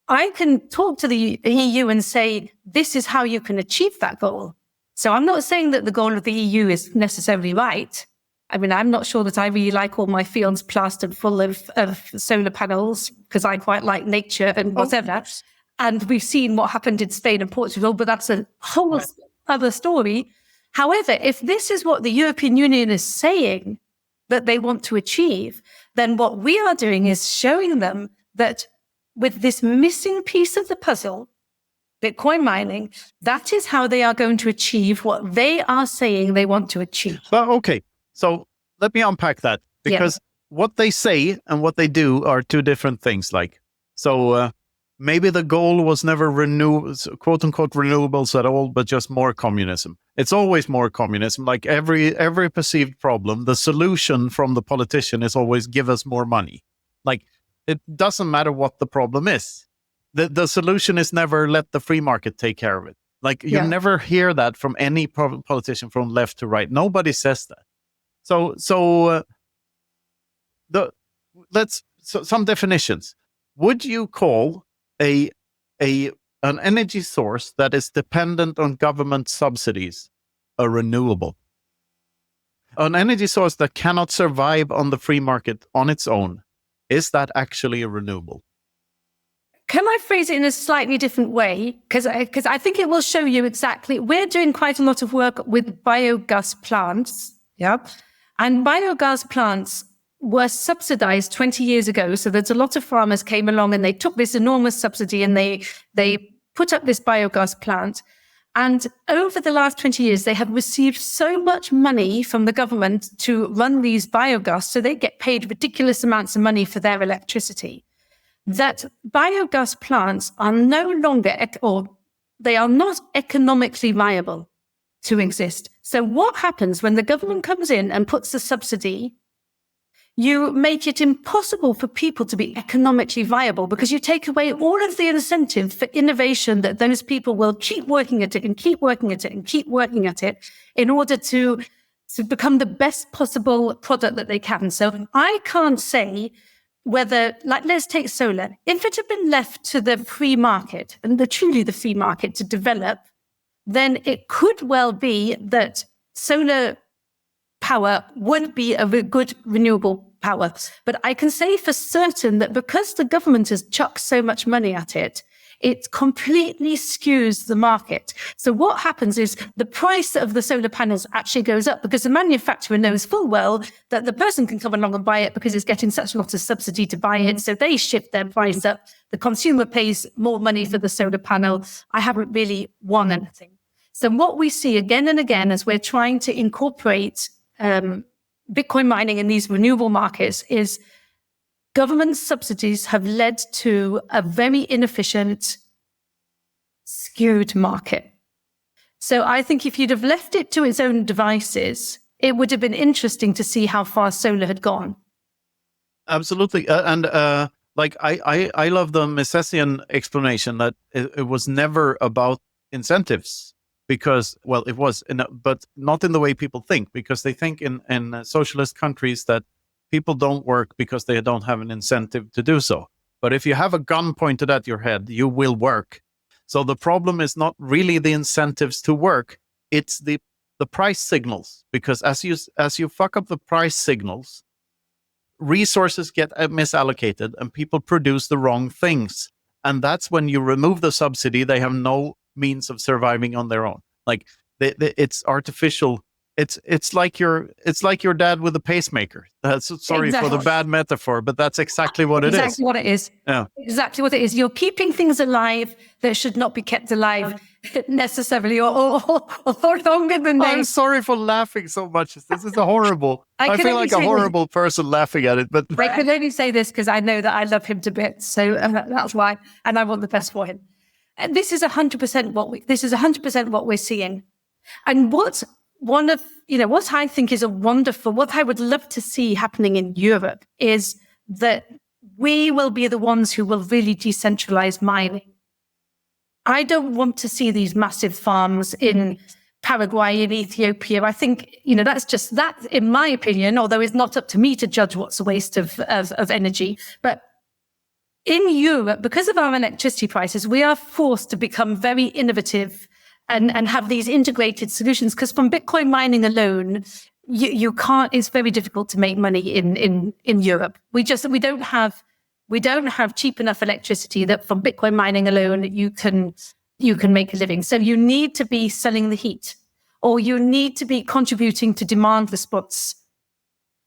B: I can talk to the EU and say, this is how you can achieve that goal. So I'm not saying that the goal of the EU is necessarily right. I mean, I'm not sure that I really like all my fields plastered full of solar panels because I quite like nature and whatever. And we've seen what happened in Spain and Portugal, but that's a whole other story. However, if this is what the European Union is saying that they want to achieve, then what we are doing is showing them that with this missing piece of the puzzle, Bitcoin mining, that is how they are going to achieve what they are saying they want to achieve.
A: Well, okay. So let me unpack that because what they say and what they do are two different things. Maybe the goal was never quote unquote renewables at all, but just more communism. It's always more communism. Like every perceived problem, the solution from the politician is always give us more money. Like it doesn't matter what the problem is. The solution is never let the free market take care of it. Like you never hear that from any politician from left to right. Nobody says that. Some definitions. Would you call an energy source that is dependent on government subsidies a renewable? An energy source that cannot survive on the free market on its own, is that actually a renewable?
B: Can I phrase it in a slightly different way? Because I think it will show you exactly. We're doing quite a lot of work with biogas plants, and biogas plants were subsidized 20 years ago. So there's a lot of farmers came along and they took this enormous subsidy and they put up this biogas plant. And over the last 20 years, they have received so much money from the government to run these biogas. So they get paid ridiculous amounts of money for their electricity. That biogas plants are no longer, they are not economically viable to exist. So what happens when the government comes in and puts the subsidy? You make it impossible for people to be economically viable because you take away all of the incentive for innovation that those people will keep working at it and keep working at it and keep working at it in order to become the best possible product that they can. So I can't say whether, like, let's take solar. If it had been left to the free market and truly the free market to develop, then it could well be that solar power would be a good renewable power. But I can say for certain that because the government has chucked so much money at it, it completely skews the market. So what happens is the price of the solar panels actually goes up because the manufacturer knows full well that the person can come along and buy it because it's getting such a lot of subsidy to buy it. So they shift their price up. The consumer pays more money for the solar panel. I haven't really won anything. So what we see again and again as we're trying to incorporate Bitcoin mining in these renewable markets is government subsidies have led to a very inefficient, skewed market. So I think if you'd have left it to its own devices, it would have been interesting to see how far solar had gone.
A: Absolutely. Like I love the Misesian explanation that it was never about incentives because, well, it was, but not in the way people think, because they think in socialist countries that people don't work because they don't have an incentive to do so. But if you have a gun pointed at your head, you will work. So the problem is not really the incentives to work, it's the price signals, because as you fuck up the price signals, resources get misallocated and people produce the wrong things. And that's when you remove the subsidy, they have no means of surviving on their own. Like it's artificial. It's like your dad with a pacemaker. Sorry for the bad metaphor, but that's exactly what it is.
B: Exactly what it is.
A: Yeah.
B: Exactly what it is. You're keeping things alive that should not be kept alive necessarily or longer than they.
A: I'm sorry for laughing so much. This is horrible. I feel like a horrible person laughing at it. But
B: I can only say this because I know that I love him to bits, so that's why, and I want the best for him. And this is 100% what we're seeing, and what I think is what I would love to see happening in Europe is that we will be the ones who will really decentralize mining. I don't want to see these massive farms in Paraguay, in Ethiopia. I think, that's just that, in my opinion, although it's not up to me to judge what's a waste of energy. But in Europe, because of our electricity prices, we are forced to become very innovative and have these integrated solutions. Because from Bitcoin mining alone, you can't. It's very difficult to make money in Europe. We don't have cheap enough electricity that from Bitcoin mining alone you can make a living. So you need to be selling the heat, or you need to be contributing to demand response,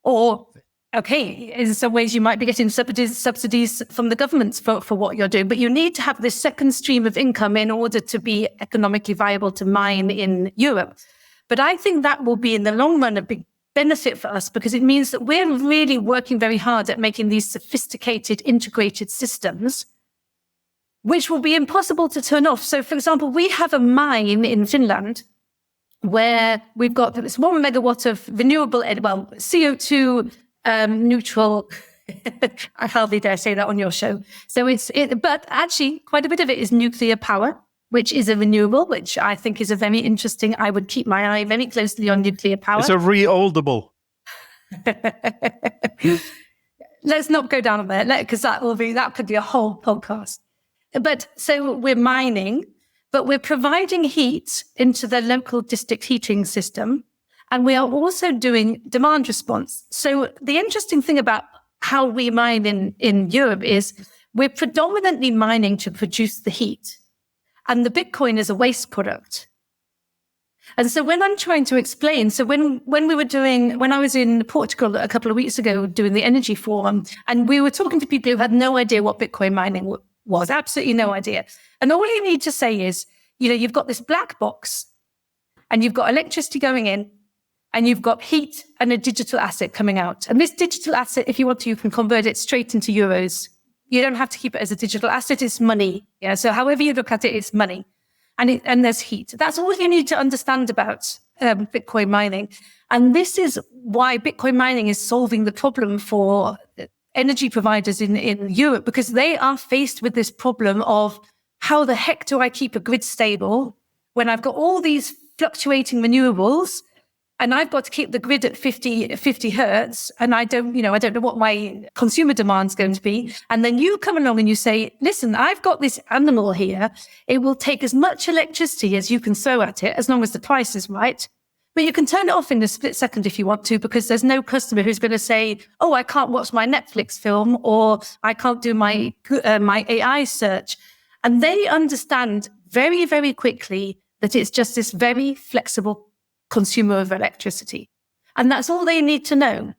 B: or in some ways you might be getting subsidies from the governments for what you're doing, but you need to have this second stream of income in order to be economically viable to mine in Europe. But I think that will be in the long run a big benefit for us, because it means that we're really working very hard at making these sophisticated integrated systems, which will be impossible to turn off. So, for example, we have a mine in Finland where we've got this 1 megawatt of renewable, CO2 neutral. I hardly dare say that on your show. So but actually quite a bit of it is nuclear power, which is a renewable, which I think is a very interesting. I would keep my eye very closely on nuclear power.
A: It's a re-oldable.
B: Let's not go down on there, because that could be a whole podcast. But so we're mining, but we're providing heat into the local district heating system. And we are also doing demand response. So the interesting thing about how we mine in Europe is we're predominantly mining to produce the heat. And the Bitcoin is a waste product. And so when I'm trying to explain, so when I was in Portugal a couple of weeks ago doing the energy forum, and we were talking to people who had no idea what Bitcoin mining was, absolutely no idea. And all you need to say is, you've got this black box and you've got electricity going in, and you've got heat and a digital asset coming out. And this digital asset, if you want to, you can convert it straight into euros. You don't have to keep it as a digital asset. It's money. Yeah. So however you look at it, it's money. And there's heat. That's all you need to understand about Bitcoin mining. And this is why Bitcoin mining is solving the problem for energy providers in Europe, because they are faced with this problem of how the heck do I keep a grid stable when I've got all these fluctuating renewables, and I've got to keep the grid at 50 hertz, and I don't know what my consumer demand's going to be. And then you come along and you say, listen, I've got this animal here. It will take as much electricity as you can throw at it, as long as the price is right. But you can turn it off in a split second if you want to, because there's no customer who's going to say, oh, I can't watch my Netflix film, or I can't do my AI search. And they understand very, very quickly that it's just this very flexible consumer of electricity. And that's all they need to know.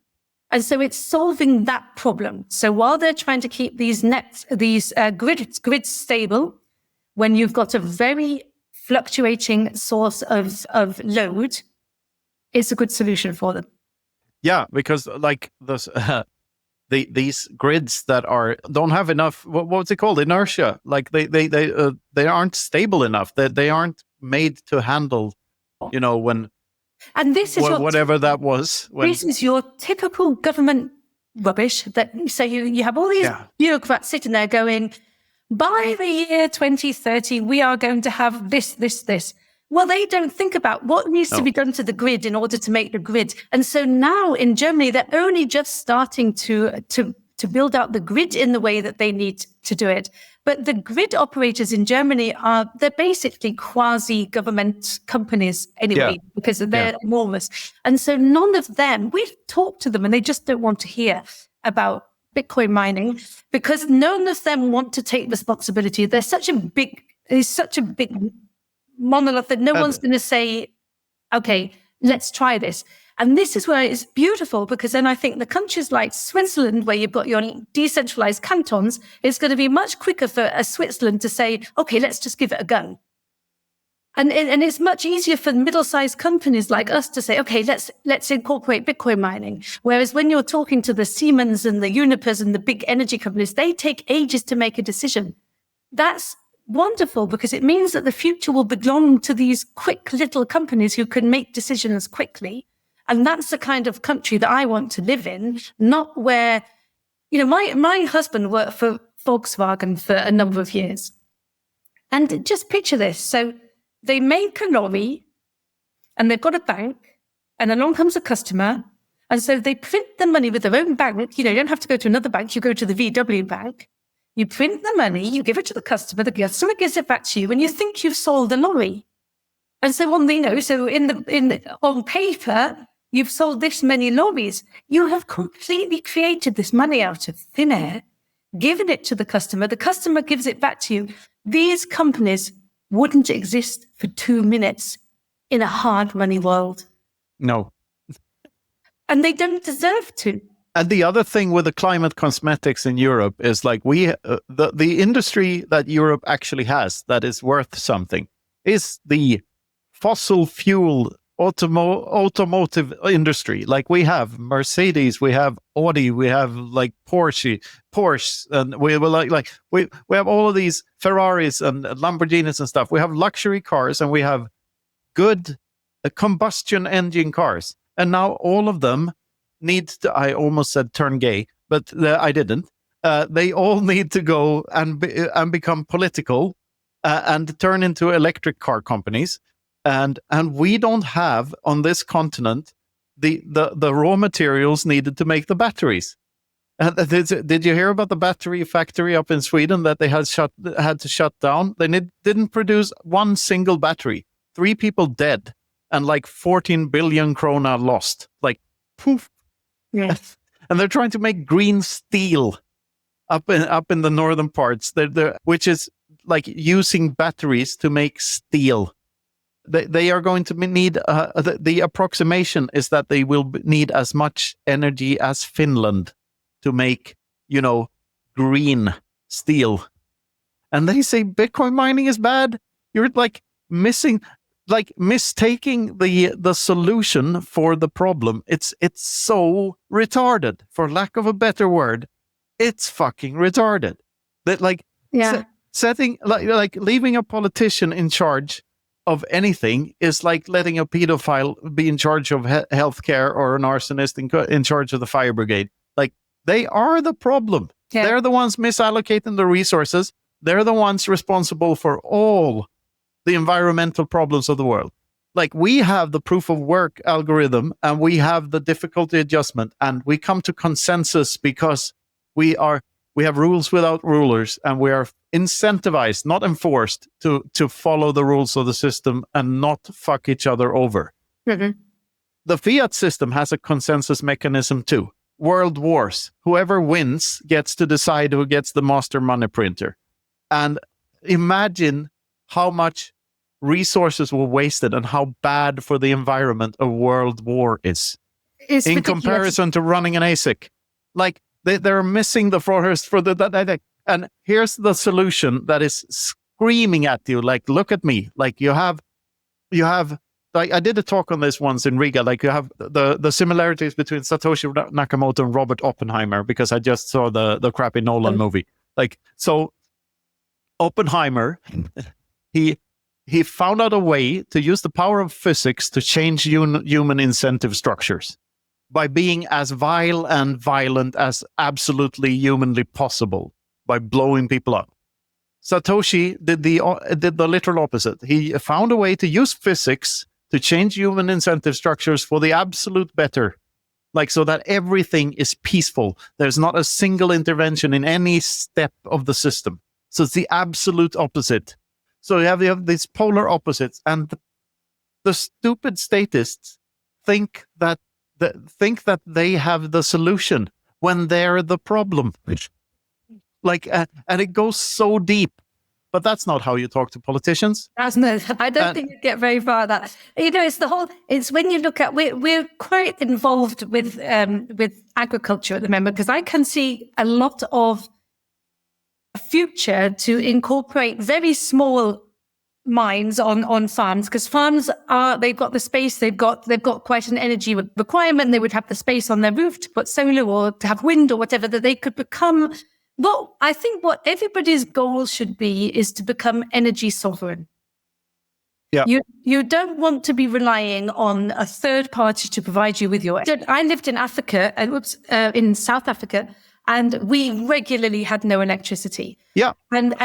B: And so it's solving that problem. So while they're trying to keep these grids stable, when you've got a very fluctuating source of load, it's a good solution for them.
A: Yeah, because like those these grids that don't have enough, what's it called, inertia. Like they aren't stable enough. They aren't made to handle, when
B: And this is
A: whatever that was.
B: This is your typical government rubbish. So you have all these bureaucrats sitting there going, by the year 2030, we are going to have this, this, this. Well, they don't think about what needs to be done to the grid in order to make the grid. And so now in Germany, they're only just starting to build out the grid in the way that they need to do it. But the grid operators in Germany they're basically quasi-government companies anyway, because they're enormous. And so none of them, we've talked to them and they just don't want to hear about Bitcoin mining because none of them want to take responsibility. There's such a big monolith that no one's going to say, okay, let's try this. And this is where it's beautiful because then I think the countries like Switzerland, where you've got your decentralized cantons, it's going to be much quicker for a Switzerland to say, okay, let's just give it a go. And it's much easier for middle-sized companies like us to say, okay, let's incorporate Bitcoin mining. Whereas when you're talking to the Siemens and the Unipers and the big energy companies, they take ages to make a decision. That's wonderful because it means that the future will belong to these quick little companies who can make decisions quickly. And that's the kind of country that I want to live in, not where, my husband worked for Volkswagen for a number of years. And just picture this. So they make a lorry and they've got a bank and along comes a customer. And so they print the money with their own bank. You don't have to go to another bank. You go to the VW bank. You print the money, you give it to the customer gives it back to you, and you think you've sold the lorry. And so on paper, you've sold this many lorries. You have completely created this money out of thin air, given it to the customer gives it back to you. These companies wouldn't exist for 2 minutes in a hard money world.
A: No.
B: And they don't deserve to.
A: And the other thing with the climate cosmetics in Europe is like the industry that Europe actually has that is worth something is the fossil fuel automotive industry. Like we have Mercedes, we have Audi, we have like Porsche, and we have all of these Ferraris and Lamborghinis and stuff. We have luxury cars and we have good combustion engine cars, and now all of them I almost said turn gay, but I didn't. They all need to go and become political and turn into electric car companies. And we don't have on this continent the raw materials needed to make the batteries. Did you hear about the battery factory up in Sweden that they had to shut down? They didn't produce one single battery. 3 people dead and like 14 billion krona lost. Like poof.
B: Yes.
A: And they're trying to make green steel up in the northern parts, which is like using batteries to make steel. They are going to need, the approximation is that they will need as much energy as Finland to make, green steel. And they say Bitcoin mining is bad. You're like mistaking the solution for the problem. It's so retarded, for lack of a better word. It's fucking retarded. That setting like leaving a politician in charge of anything is like letting a pedophile be in charge of healthcare or an arsonist in charge of the fire brigade. Like they are the problem. Yeah. They're the ones misallocating the resources. They're the ones responsible for all the environmental problems of the world. Like we have the proof of work algorithm and we have the difficulty adjustment, and we come to consensus because we have rules without rulers, and we are incentivized, not enforced, to follow the rules of the system and not fuck each other over. Mm-hmm. The fiat system has a consensus mechanism too. World wars. Whoever wins gets to decide who gets the master money printer. And imagine how much resources were wasted and how bad for the environment a world war is. It's in comparison to running an ASIC. Like they're missing the forest for the and here's the solution that is screaming at you, like, look at me. Like you have I did a talk on this once in Riga. Like, you have the similarities between Satoshi Nakamoto and Robert Oppenheimer, because I just saw the crappy Nolan movie. Like, so Oppenheimer, he found out a way to use the power of physics to change human incentive structures by being as vile and violent as absolutely humanly possible, by blowing people up. Satoshi did the literal opposite. He found a way to use physics to change human incentive structures for the absolute better, like, so that everything is peaceful. There's not a single intervention in any step of the system. So it's the absolute opposite. So you have these polar opposites, and the stupid statists think that they have the solution when they're the problem. Like, and it goes so deep. But that's not how you talk to politicians.
B: I don't think you get very far at that. It's when you look at, we're quite involved with agriculture at the moment, because I can see a lot of future to incorporate very small mines on farms, because farms they've got the space, they've got quite an energy requirement. They would have the space on their roof to put solar or to have wind or whatever, that they could become. Well, I think what everybody's goal should be is to become energy sovereign.
A: Yeah.
B: You don't want to be relying on a third party to provide you with your. I lived in Africa, in South Africa, and we regularly had no electricity.
A: Yeah.
B: And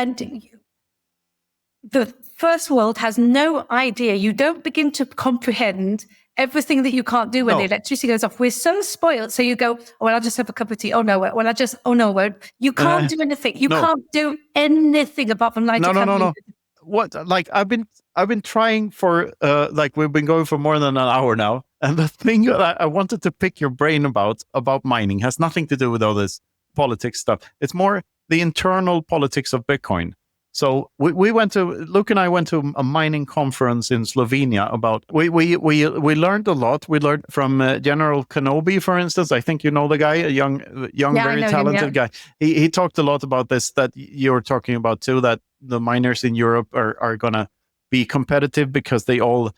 B: the first world has no idea. You don't begin to comprehend everything that you can't do when the electricity goes off. We're so spoiled. So you go, oh, well, I'll just have a cup of tea. Oh, no. Well, oh, no, I won't. You can't do anything. You can't do anything apart from light.
A: No. What? Like, I've been trying for, we've been going for more than an hour now. And the thing that I wanted to pick your brain about mining has nothing to do with all this politics stuff. It's more the internal politics of Bitcoin. So Luke and I went to a mining conference in Slovenia about, we learned a lot. We learned from General Kenobi, for instance. I think you know the guy, a young very talented guy. He talked a lot about this, that you're talking about too, that the miners in Europe are going to be competitive because they all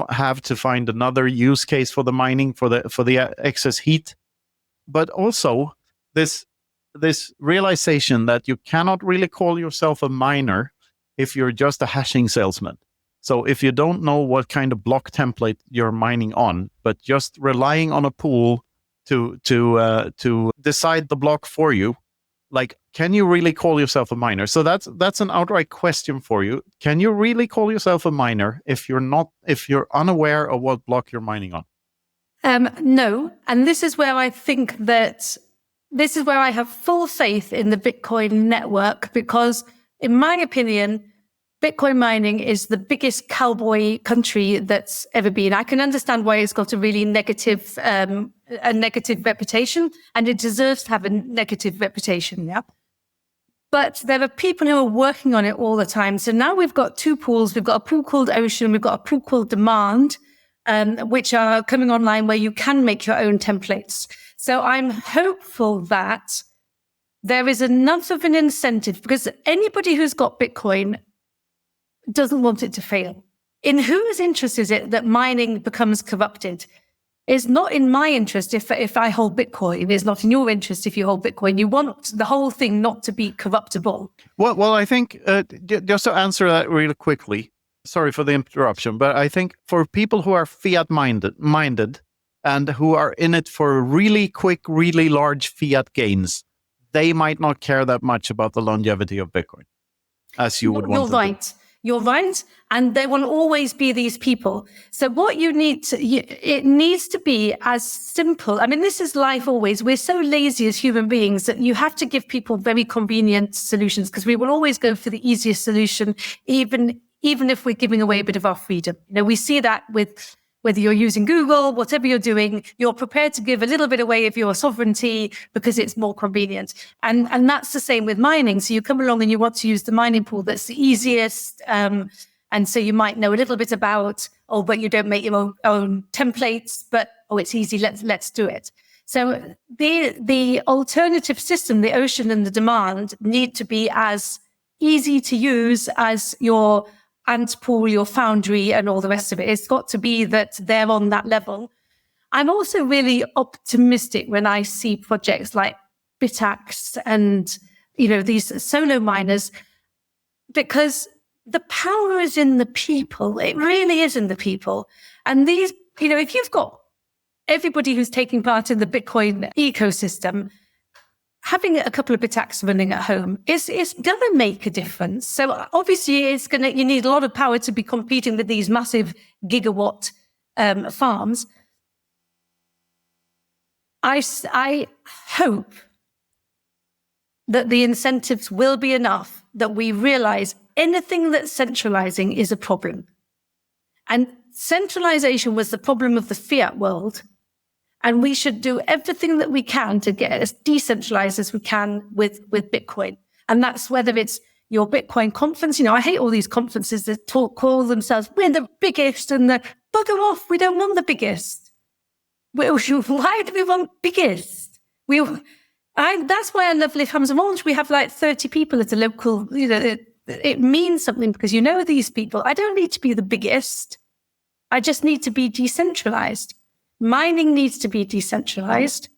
A: have to find another use case for the mining, for the excess heat. But also this realization that you cannot really call yourself a miner if you're just a hashing salesman. So if you don't know what kind of block template you're mining on, but just relying on a pool to decide the block for you, like, can you really call yourself a miner? So that's an outright question for you. Can you really call yourself a miner if you're unaware of what block you're mining on?
B: No, and this is where I think that. This is where I have full faith in the Bitcoin network, because in my opinion, Bitcoin mining is the biggest cowboy country that's ever been. I can understand why it's got a really negative reputation, and it deserves to have a negative reputation. Yeah. But there are people who are working on it all the time. So now we've got two pools. We've got a pool called Ocean. We've got a pool called Demand, which are coming online where you can make your own templates. So I'm hopeful that there is enough of an incentive, because anybody who's got Bitcoin doesn't want it to fail. In whose interest is it that mining becomes corrupted? It's not in my interest if I hold Bitcoin. It's not in your interest if you hold Bitcoin. You want the whole thing not to be corruptible.
A: Well, I think, just to answer that really quickly, sorry for the interruption, but I think for people who are fiat-minded, and who are in it for really quick, really large fiat gains, they might not care that much about the longevity of Bitcoin, as you would want.
B: You're right. You're right. And there will always be these people. So what you need it needs to be as simple. I mean, this is life always. We're so lazy as human beings that you have to give people very convenient solutions, because we will always go for the easiest solution, even if we're giving away a bit of our freedom. We see that with whether you're using Google, whatever you're doing, you're prepared to give a little bit away of your sovereignty because it's more convenient. And that's the same with mining. So you come along and you want to use the mining pool that's the easiest. And so you might know a little bit about, but you don't make your own templates, but, it's easy, let's do it. So the alternative system, the Ocean and the Demand, need to be as easy to use as your Antpool, your Foundry, and all the rest of it. It's got to be that they're on that level. I'm also really optimistic when I see projects like Bitax and, these solo miners, because the power is in the people. It really is in the people. And these, if you've got everybody who's taking part in the Bitcoin ecosystem, having a couple of Bitax running at home is going to make a difference. So obviously you need a lot of power to be competing with these massive gigawatt farms. I hope that the incentives will be enough that we realize anything that's centralizing is a problem. And centralization was the problem of the fiat world. And we should do everything that we can to get as decentralized as we can with Bitcoin. And that's whether it's your Bitcoin conference. I hate all these conferences that call themselves, we're the biggest, and the bugger off, we don't want the biggest. Why do we want biggest? That's why I love Live Hams and Orange. We have like 30 people at a local, it means something because these people. I don't need to be the biggest. I just need to be decentralized. Mining needs to be decentralized.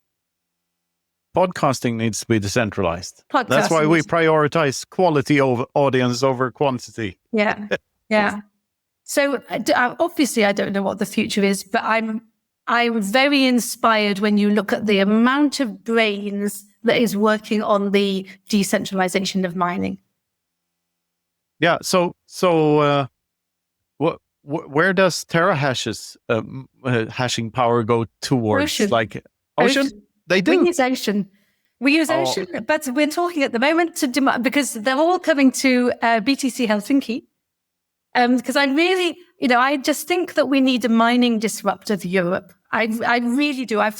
A: Podcasting needs to be decentralized. That's why we prioritize quality over audience over quantity.
B: Yeah. Yeah. So obviously I don't know what the future is, but I'm very inspired when you look at the amount of brains that is working on the decentralization of mining.
A: Yeah. So where does terahash's hashing power go towards?
B: Ocean.
A: Like ocean? They do.
B: We use ocean, but we're talking at the moment to demand, because they're all coming to BTC Helsinki. Because I really, I just think that we need a mining disruptor of Europe. I really do. I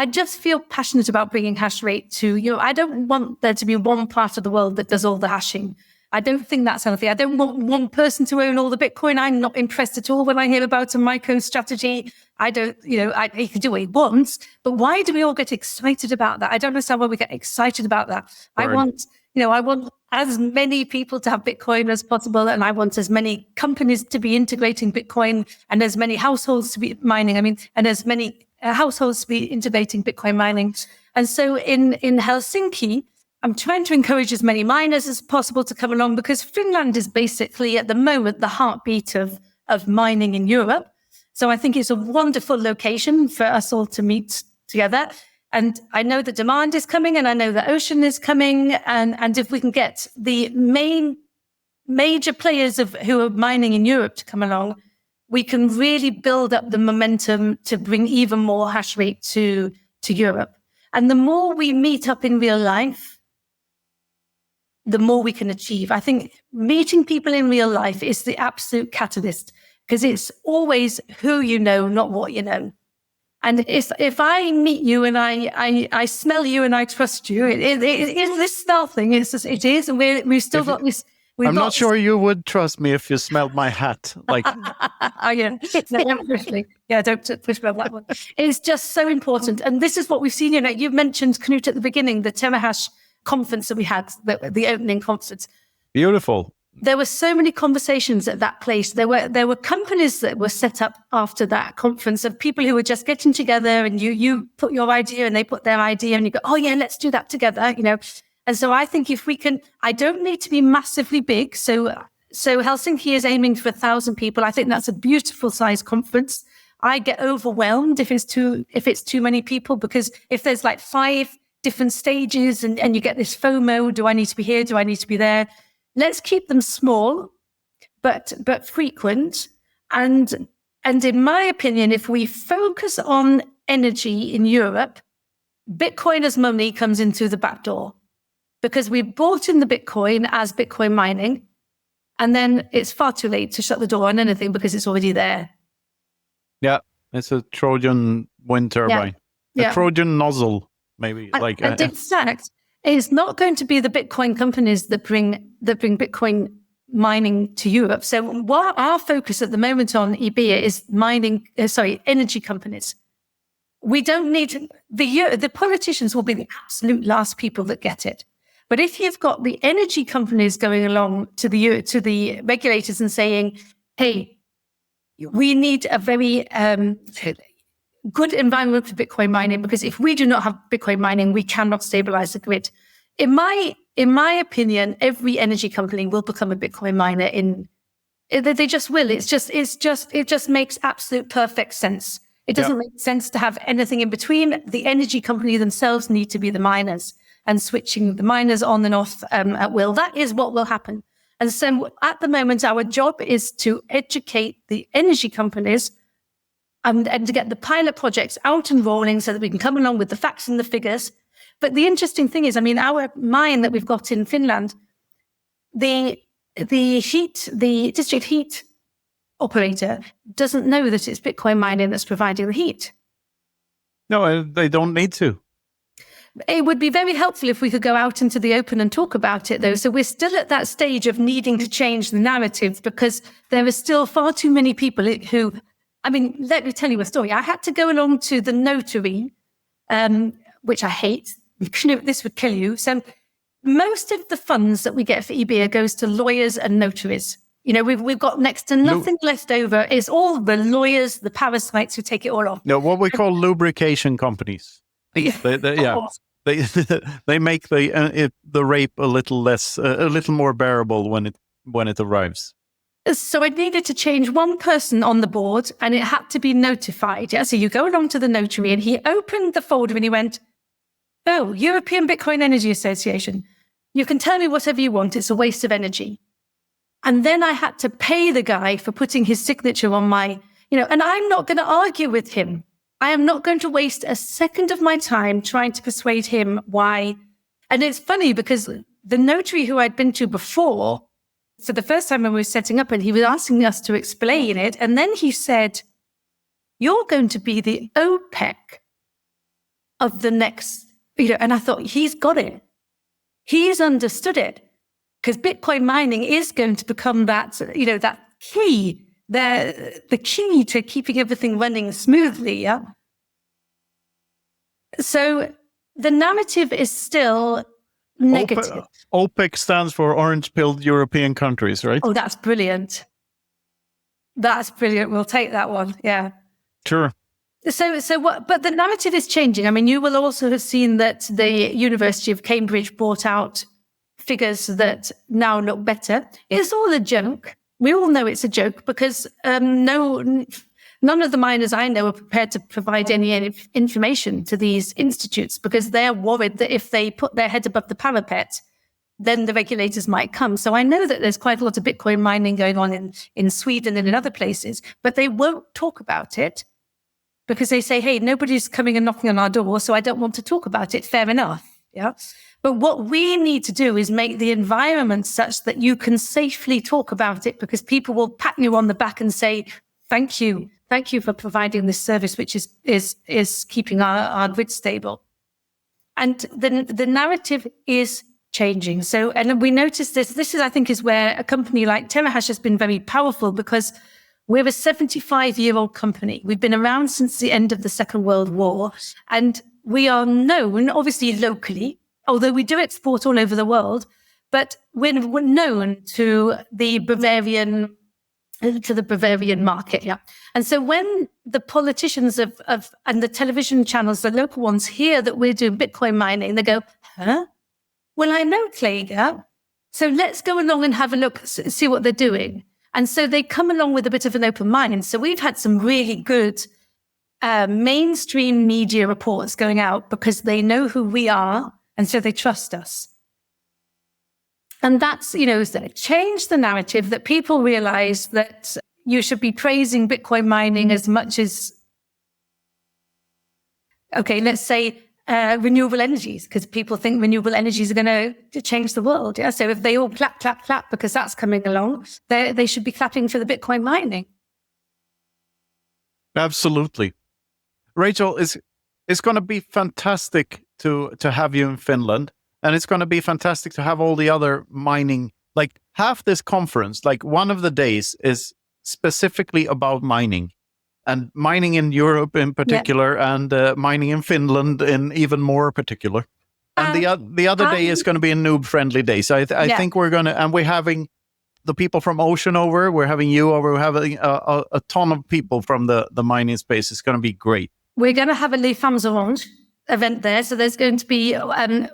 B: just feel passionate about bringing hash rate to, I don't want there to be one part of the world that does all the hashing. I don't think that's healthy. I don't want one person to own all the Bitcoin. I'm not impressed at all when I hear about a MicroStrategy. I don't, he can do what he wants, but why do we all get excited about that? I don't understand why we get excited about that. I want as many people to have Bitcoin as possible, and I want as many companies to be integrating Bitcoin, and as many households to be mining. And as many households to be integrating Bitcoin mining. And so in Helsinki, I'm trying to encourage as many miners as possible to come along, because Finland is basically at the moment the heartbeat of mining in Europe. So I think it's a wonderful location for us all to meet together. And I know the demand is coming, and I know the ocean is coming. And if we can get the major players who are mining in Europe to come along, we can really build up the momentum to bring even more hash rate to Europe. And the more we meet up in real life, the more we can achieve. I think meeting people in real life is the absolute catalyst, because it's always who you know, not what you know. And if I meet you and I smell you and I trust you, it is this smell thing. It is, and we've still got this.
A: I'm not sure you would trust me if you smelled my hat. Like,
B: oh yeah, yeah, don't push about that one. It's just so important, and this is what we've seen. You mentioned, Knut, at the beginning, the Terahash conference that we had, the opening conference.
A: Beautiful.
B: There were so many conversations at that place. There were companies that were set up after that conference of people who were just getting together, and you put your idea and they put their idea, and you go, oh yeah, let's do that together, And so I think if we can, I don't need to be massively big. So Helsinki is aiming for 1,000 people. I think that's a beautiful size conference. I get overwhelmed if it's too many people, because if there's like 5 different stages and you get this FOMO, do I need to be here? Do I need to be there? Let's keep them small, but frequent. And in my opinion, if we focus on energy in Europe, Bitcoin as money comes in through the back door, because we bought in the Bitcoin as Bitcoin mining, and then it's far too late to shut the door on anything because it's already there.
A: Yeah, it's a Trojan wind turbine, a Trojan nozzle, maybe.
B: And in fact, it's not going to be the Bitcoin companies that bring Bitcoin mining to Europe. So what our focus at the moment on EBIA is energy companies. We don't need the politicians will be the absolute last people that get it. But if you've got the energy companies going along to the regulators and saying, hey, we need a very good environment for Bitcoin mining, because if we do not have Bitcoin mining, we cannot stabilize the grid. In my opinion, every energy company will become a Bitcoin miner. They just will. It just makes absolute perfect sense. It doesn't make sense to have anything in between. The energy company themselves need to be the miners, and switching the miners on and off at will. That is what will happen. And so at the moment, our job is to educate the energy companies and to get the pilot projects out and rolling so that we can come along with the facts and the figures. But the interesting thing is, I mean, our mine that we've got in Finland, the district heat operator doesn't know that it's Bitcoin mining that's providing the heat.
A: No, they don't need to.
B: It would be very helpful if we could go out into the open and talk about it, though. So we're still at that stage of needing to change the narrative, because there are still far too many people who, I mean, let me tell you a story. I had to go along to the notary, which I hate. Knut, this would kill you. So most of the funds that we get for EBA goes to lawyers and notaries. You know, we've got next to nothing left over. It's all the lawyers, the parasites who take it all off.
A: No, what we call lubrication companies. They make the rape a little more bearable when it arrives.
B: So I needed to change one person on the board, and it had to be notified. Yeah, so you go along to the notary, and he opened the folder and he went, "Oh, European Bitcoin Energy Association. You can tell me whatever you want. It's a waste of energy." And then I had to pay the guy for putting his signature on my, and I'm not going to argue with him. I am not going to waste a second of my time trying to persuade him why. And it's funny because the notary who I'd been to before, so the first time when we were setting up, and he was asking us to explain it. And then he said, "You're going to be the OPEC of the next," and I thought, he's got it. He's understood it. Because Bitcoin mining is going to become that, that key, the key to keeping everything running smoothly, yeah? So the narrative is still negative.
A: OPEC stands for Orange-Pilled European Countries, right?
B: Oh, that's brilliant. That's brilliant. We'll take that one, yeah.
A: Sure.
B: So what? But the narrative is changing. I mean, you will also have seen that the University of Cambridge brought out figures that now look better. It's all a joke. We all know it's a joke, because none of the miners I know are prepared to provide any information to these institutes, because they're worried that if they put their head above the parapet, then the regulators might come. So I know that there's quite a lot of Bitcoin mining going on in Sweden and in other places, but they won't talk about it because they say, hey, nobody's coming and knocking on our door, so I don't want to talk about it. Fair enough. Yeah. But what we need to do is make the environment such that you can safely talk about it, because people will pat you on the back and say, thank you for providing this service, which is keeping our grid stable. And the narrative is changing. So, and we noticed this is, I think, is where a company like TerraHash has been very powerful, because we're a 75-year-old company. We've been around since the end of the Second World War, and we are known, obviously locally, although we do export all over the world, but we're known to the Bavarian market. Yeah. And so when the politicians and the television channels, the local ones, hear that we're doing Bitcoin mining, they go, huh? Well, I know Klager, so let's go along and have a look, see what they're doing. And so they come along with a bit of an open mind. So we've had some really good mainstream media reports going out, because they know who we are, and so they trust us. And that's, change the narrative, that people realize that you should be praising Bitcoin mining as much as, okay, let's say renewable energies, because people think renewable energies are going to change the world. Yeah. So if they all clap, clap, clap, because that's coming along, they should be clapping for the Bitcoin mining.
A: Absolutely. Rachel, it's going to be fantastic to have you in Finland, and it's going to be fantastic to have all the other mining, like half this conference, like one of the days is specifically about mining, and mining in Europe in particular, and mining in Finland in even more particular. And the other day is going to be a noob-friendly day. So I think we're going to, and we're having the people from Ocean over, we're having you over, we're having a ton of people from the mining space. It's going to be great.
B: We're going to have a Les Femmes Orange event there. So there's going to be,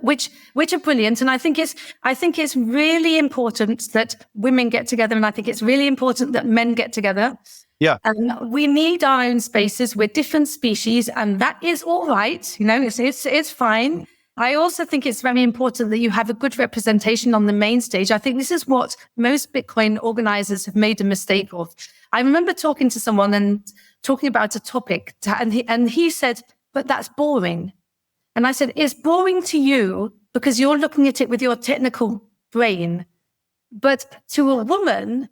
B: which are brilliant. And I think it's really important that women get together. And I think it's really important that men get together.
A: Yeah.
B: And we need our own spaces. We're different species, and that is all right. You know, it's fine. I also think it's very important that you have a good representation on the main stage. I think this is what most Bitcoin organizers have made a mistake of. I remember talking to someone and talking about a topic, and he said, "But that's boring." And I said, "It's boring to you because you're looking at it with your technical brain. But to a woman,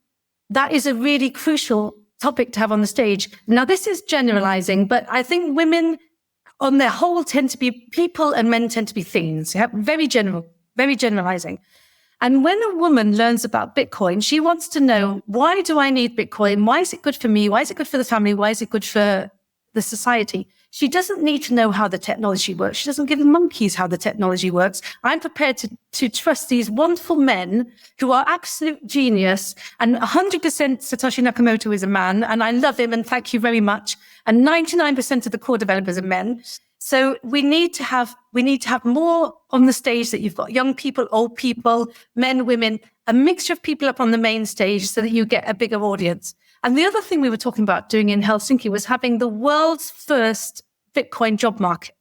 B: that is a really crucial topic to have on the stage." Now, this is generalizing, but I think women on their whole tend to be people and men tend to be things. Yeah? Very general, very generalizing. And when a woman learns about Bitcoin, she wants to know, why do I need Bitcoin? Why is it good for me? Why is it good for the family? Why is it good for the society? She doesn't need to know how the technology works. She doesn't give monkeys how the technology works. I'm prepared to trust these wonderful men who are absolute genius, and 100% Satoshi Nakamoto is a man, and I love him and thank you very much. And 99% of the core developers are men. So we need to have more on the stage, that you've got young people, old people, men, women, a mixture of people up on the main stage so that you get a bigger audience. And the other thing we were talking about doing in Helsinki was having the world's first Bitcoin job market.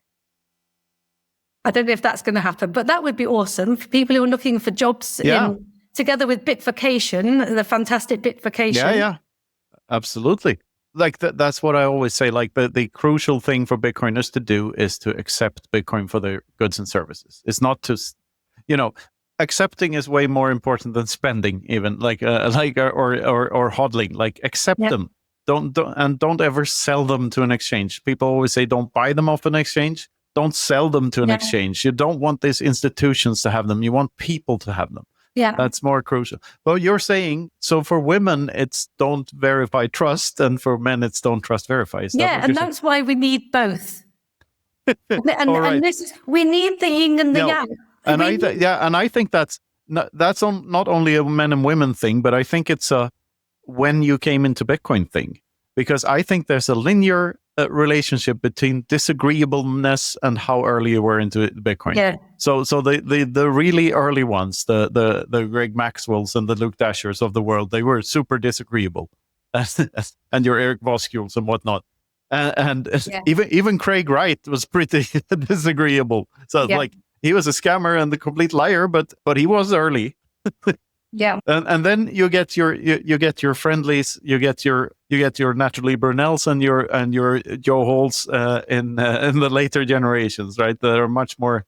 B: I don't know if that's going to happen, but that would be awesome for people who are looking for jobs together with Bitvacation, the fantastic Bitvacation.
A: Yeah, absolutely. Like that's what I always say. Like the crucial thing for Bitcoiners to do is to accept Bitcoin for their goods and services. It's not to, accepting is way more important than spending. Even or hodling. Like accept them. Don't ever sell them to an exchange. People always say don't buy them off an exchange. Don't sell them to an exchange. You don't want these institutions to have them. You want people to have them.
B: Yeah,
A: that's more crucial. But you're saying, so for women, it's don't verify, trust, and for men, it's don't trust, verify.
B: And that's why we need both. and we need the yin and the yang.
A: And I think that's not only a men and women thing, but I think it's a when you came into Bitcoin thing, because I think there's a linear relationship between disagreeableness and how early you were into Bitcoin.
B: Yeah.
A: So the really early ones, the Greg Maxwells and the Luke Dashers of the world, they were super disagreeable, and your Eric Voskuils and whatnot, and even Craig Wright was pretty disagreeable. So like he was a scammer and the complete liar, but he was early.
B: Yeah,
A: and then you get your friendlies, you get your Natalie Brunells and your Joe Halls in the later generations, right? That are much more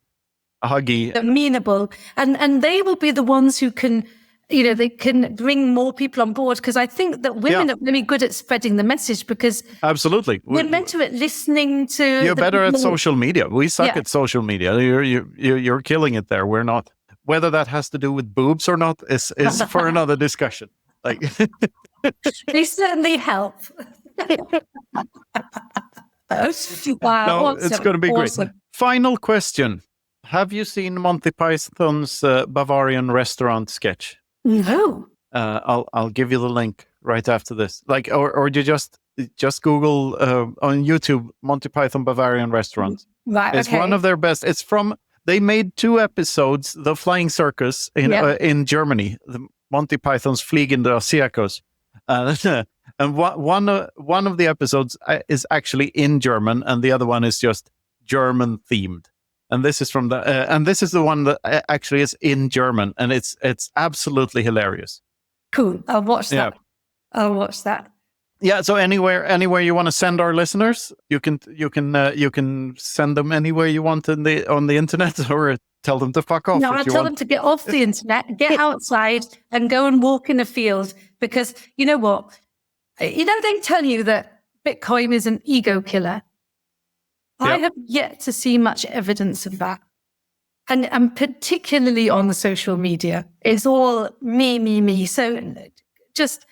A: huggy,
B: amenable, and they will be the ones who can, they can bring more people on board. Because I think that women are really good at spreading the message. Because
A: absolutely,
B: we're meant at listening to.
A: You're better at social media. We suck at social media. You're killing it there. We're not. Whether that has to do with boobs or not is for another discussion. Like
B: they certainly help. Wow,
A: no,
B: awesome,
A: it's going to be
B: awesome.
A: Great. Final question: have you seen Monty Python's Bavarian restaurant sketch?
B: No.
A: I'll give you the link right after this. Like, or you just Google on YouTube Monty Python Bavarian restaurant.
B: Right.
A: It's one of their best. It's from. They made 2 episodes, The Flying Circus in Germany, the Monty Python's Fliegende Zirkus. And one of the episodes is actually in German, and the other one is just German themed. And this is from this is the one that actually is in German, and it's absolutely hilarious.
B: Cool. I'll watch that. I'll watch that.
A: Yeah, so anywhere you want to send our listeners, you can send them anywhere you want on the internet, or tell them to fuck off.
B: No, I tell them to get off the internet, get outside, and go and walk in a field. Because you know what, they tell you that Bitcoin is an ego killer. I have yet to see much evidence of that, and particularly on the social media, it's all me. So just.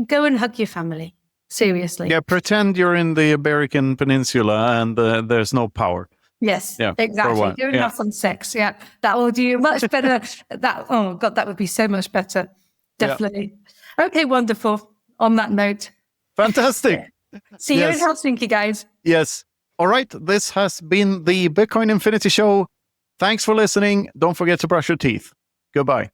B: Go and hug your family. Seriously.
A: Yeah, pretend you're in the Iberian Peninsula and there's no power.
B: Yes,
A: Yeah, for a
B: exactly.
A: while.
B: Do enough on sex. Yeah, that will do you much better. Oh God, that would be so much better. Definitely. Okay, wonderful. On that note,
A: Fantastic.
B: see you in Helsinki, guys.
A: Yes. All right. This has been the Bitcoin Infinity Show. Thanks for listening. Don't forget to brush your teeth. Goodbye.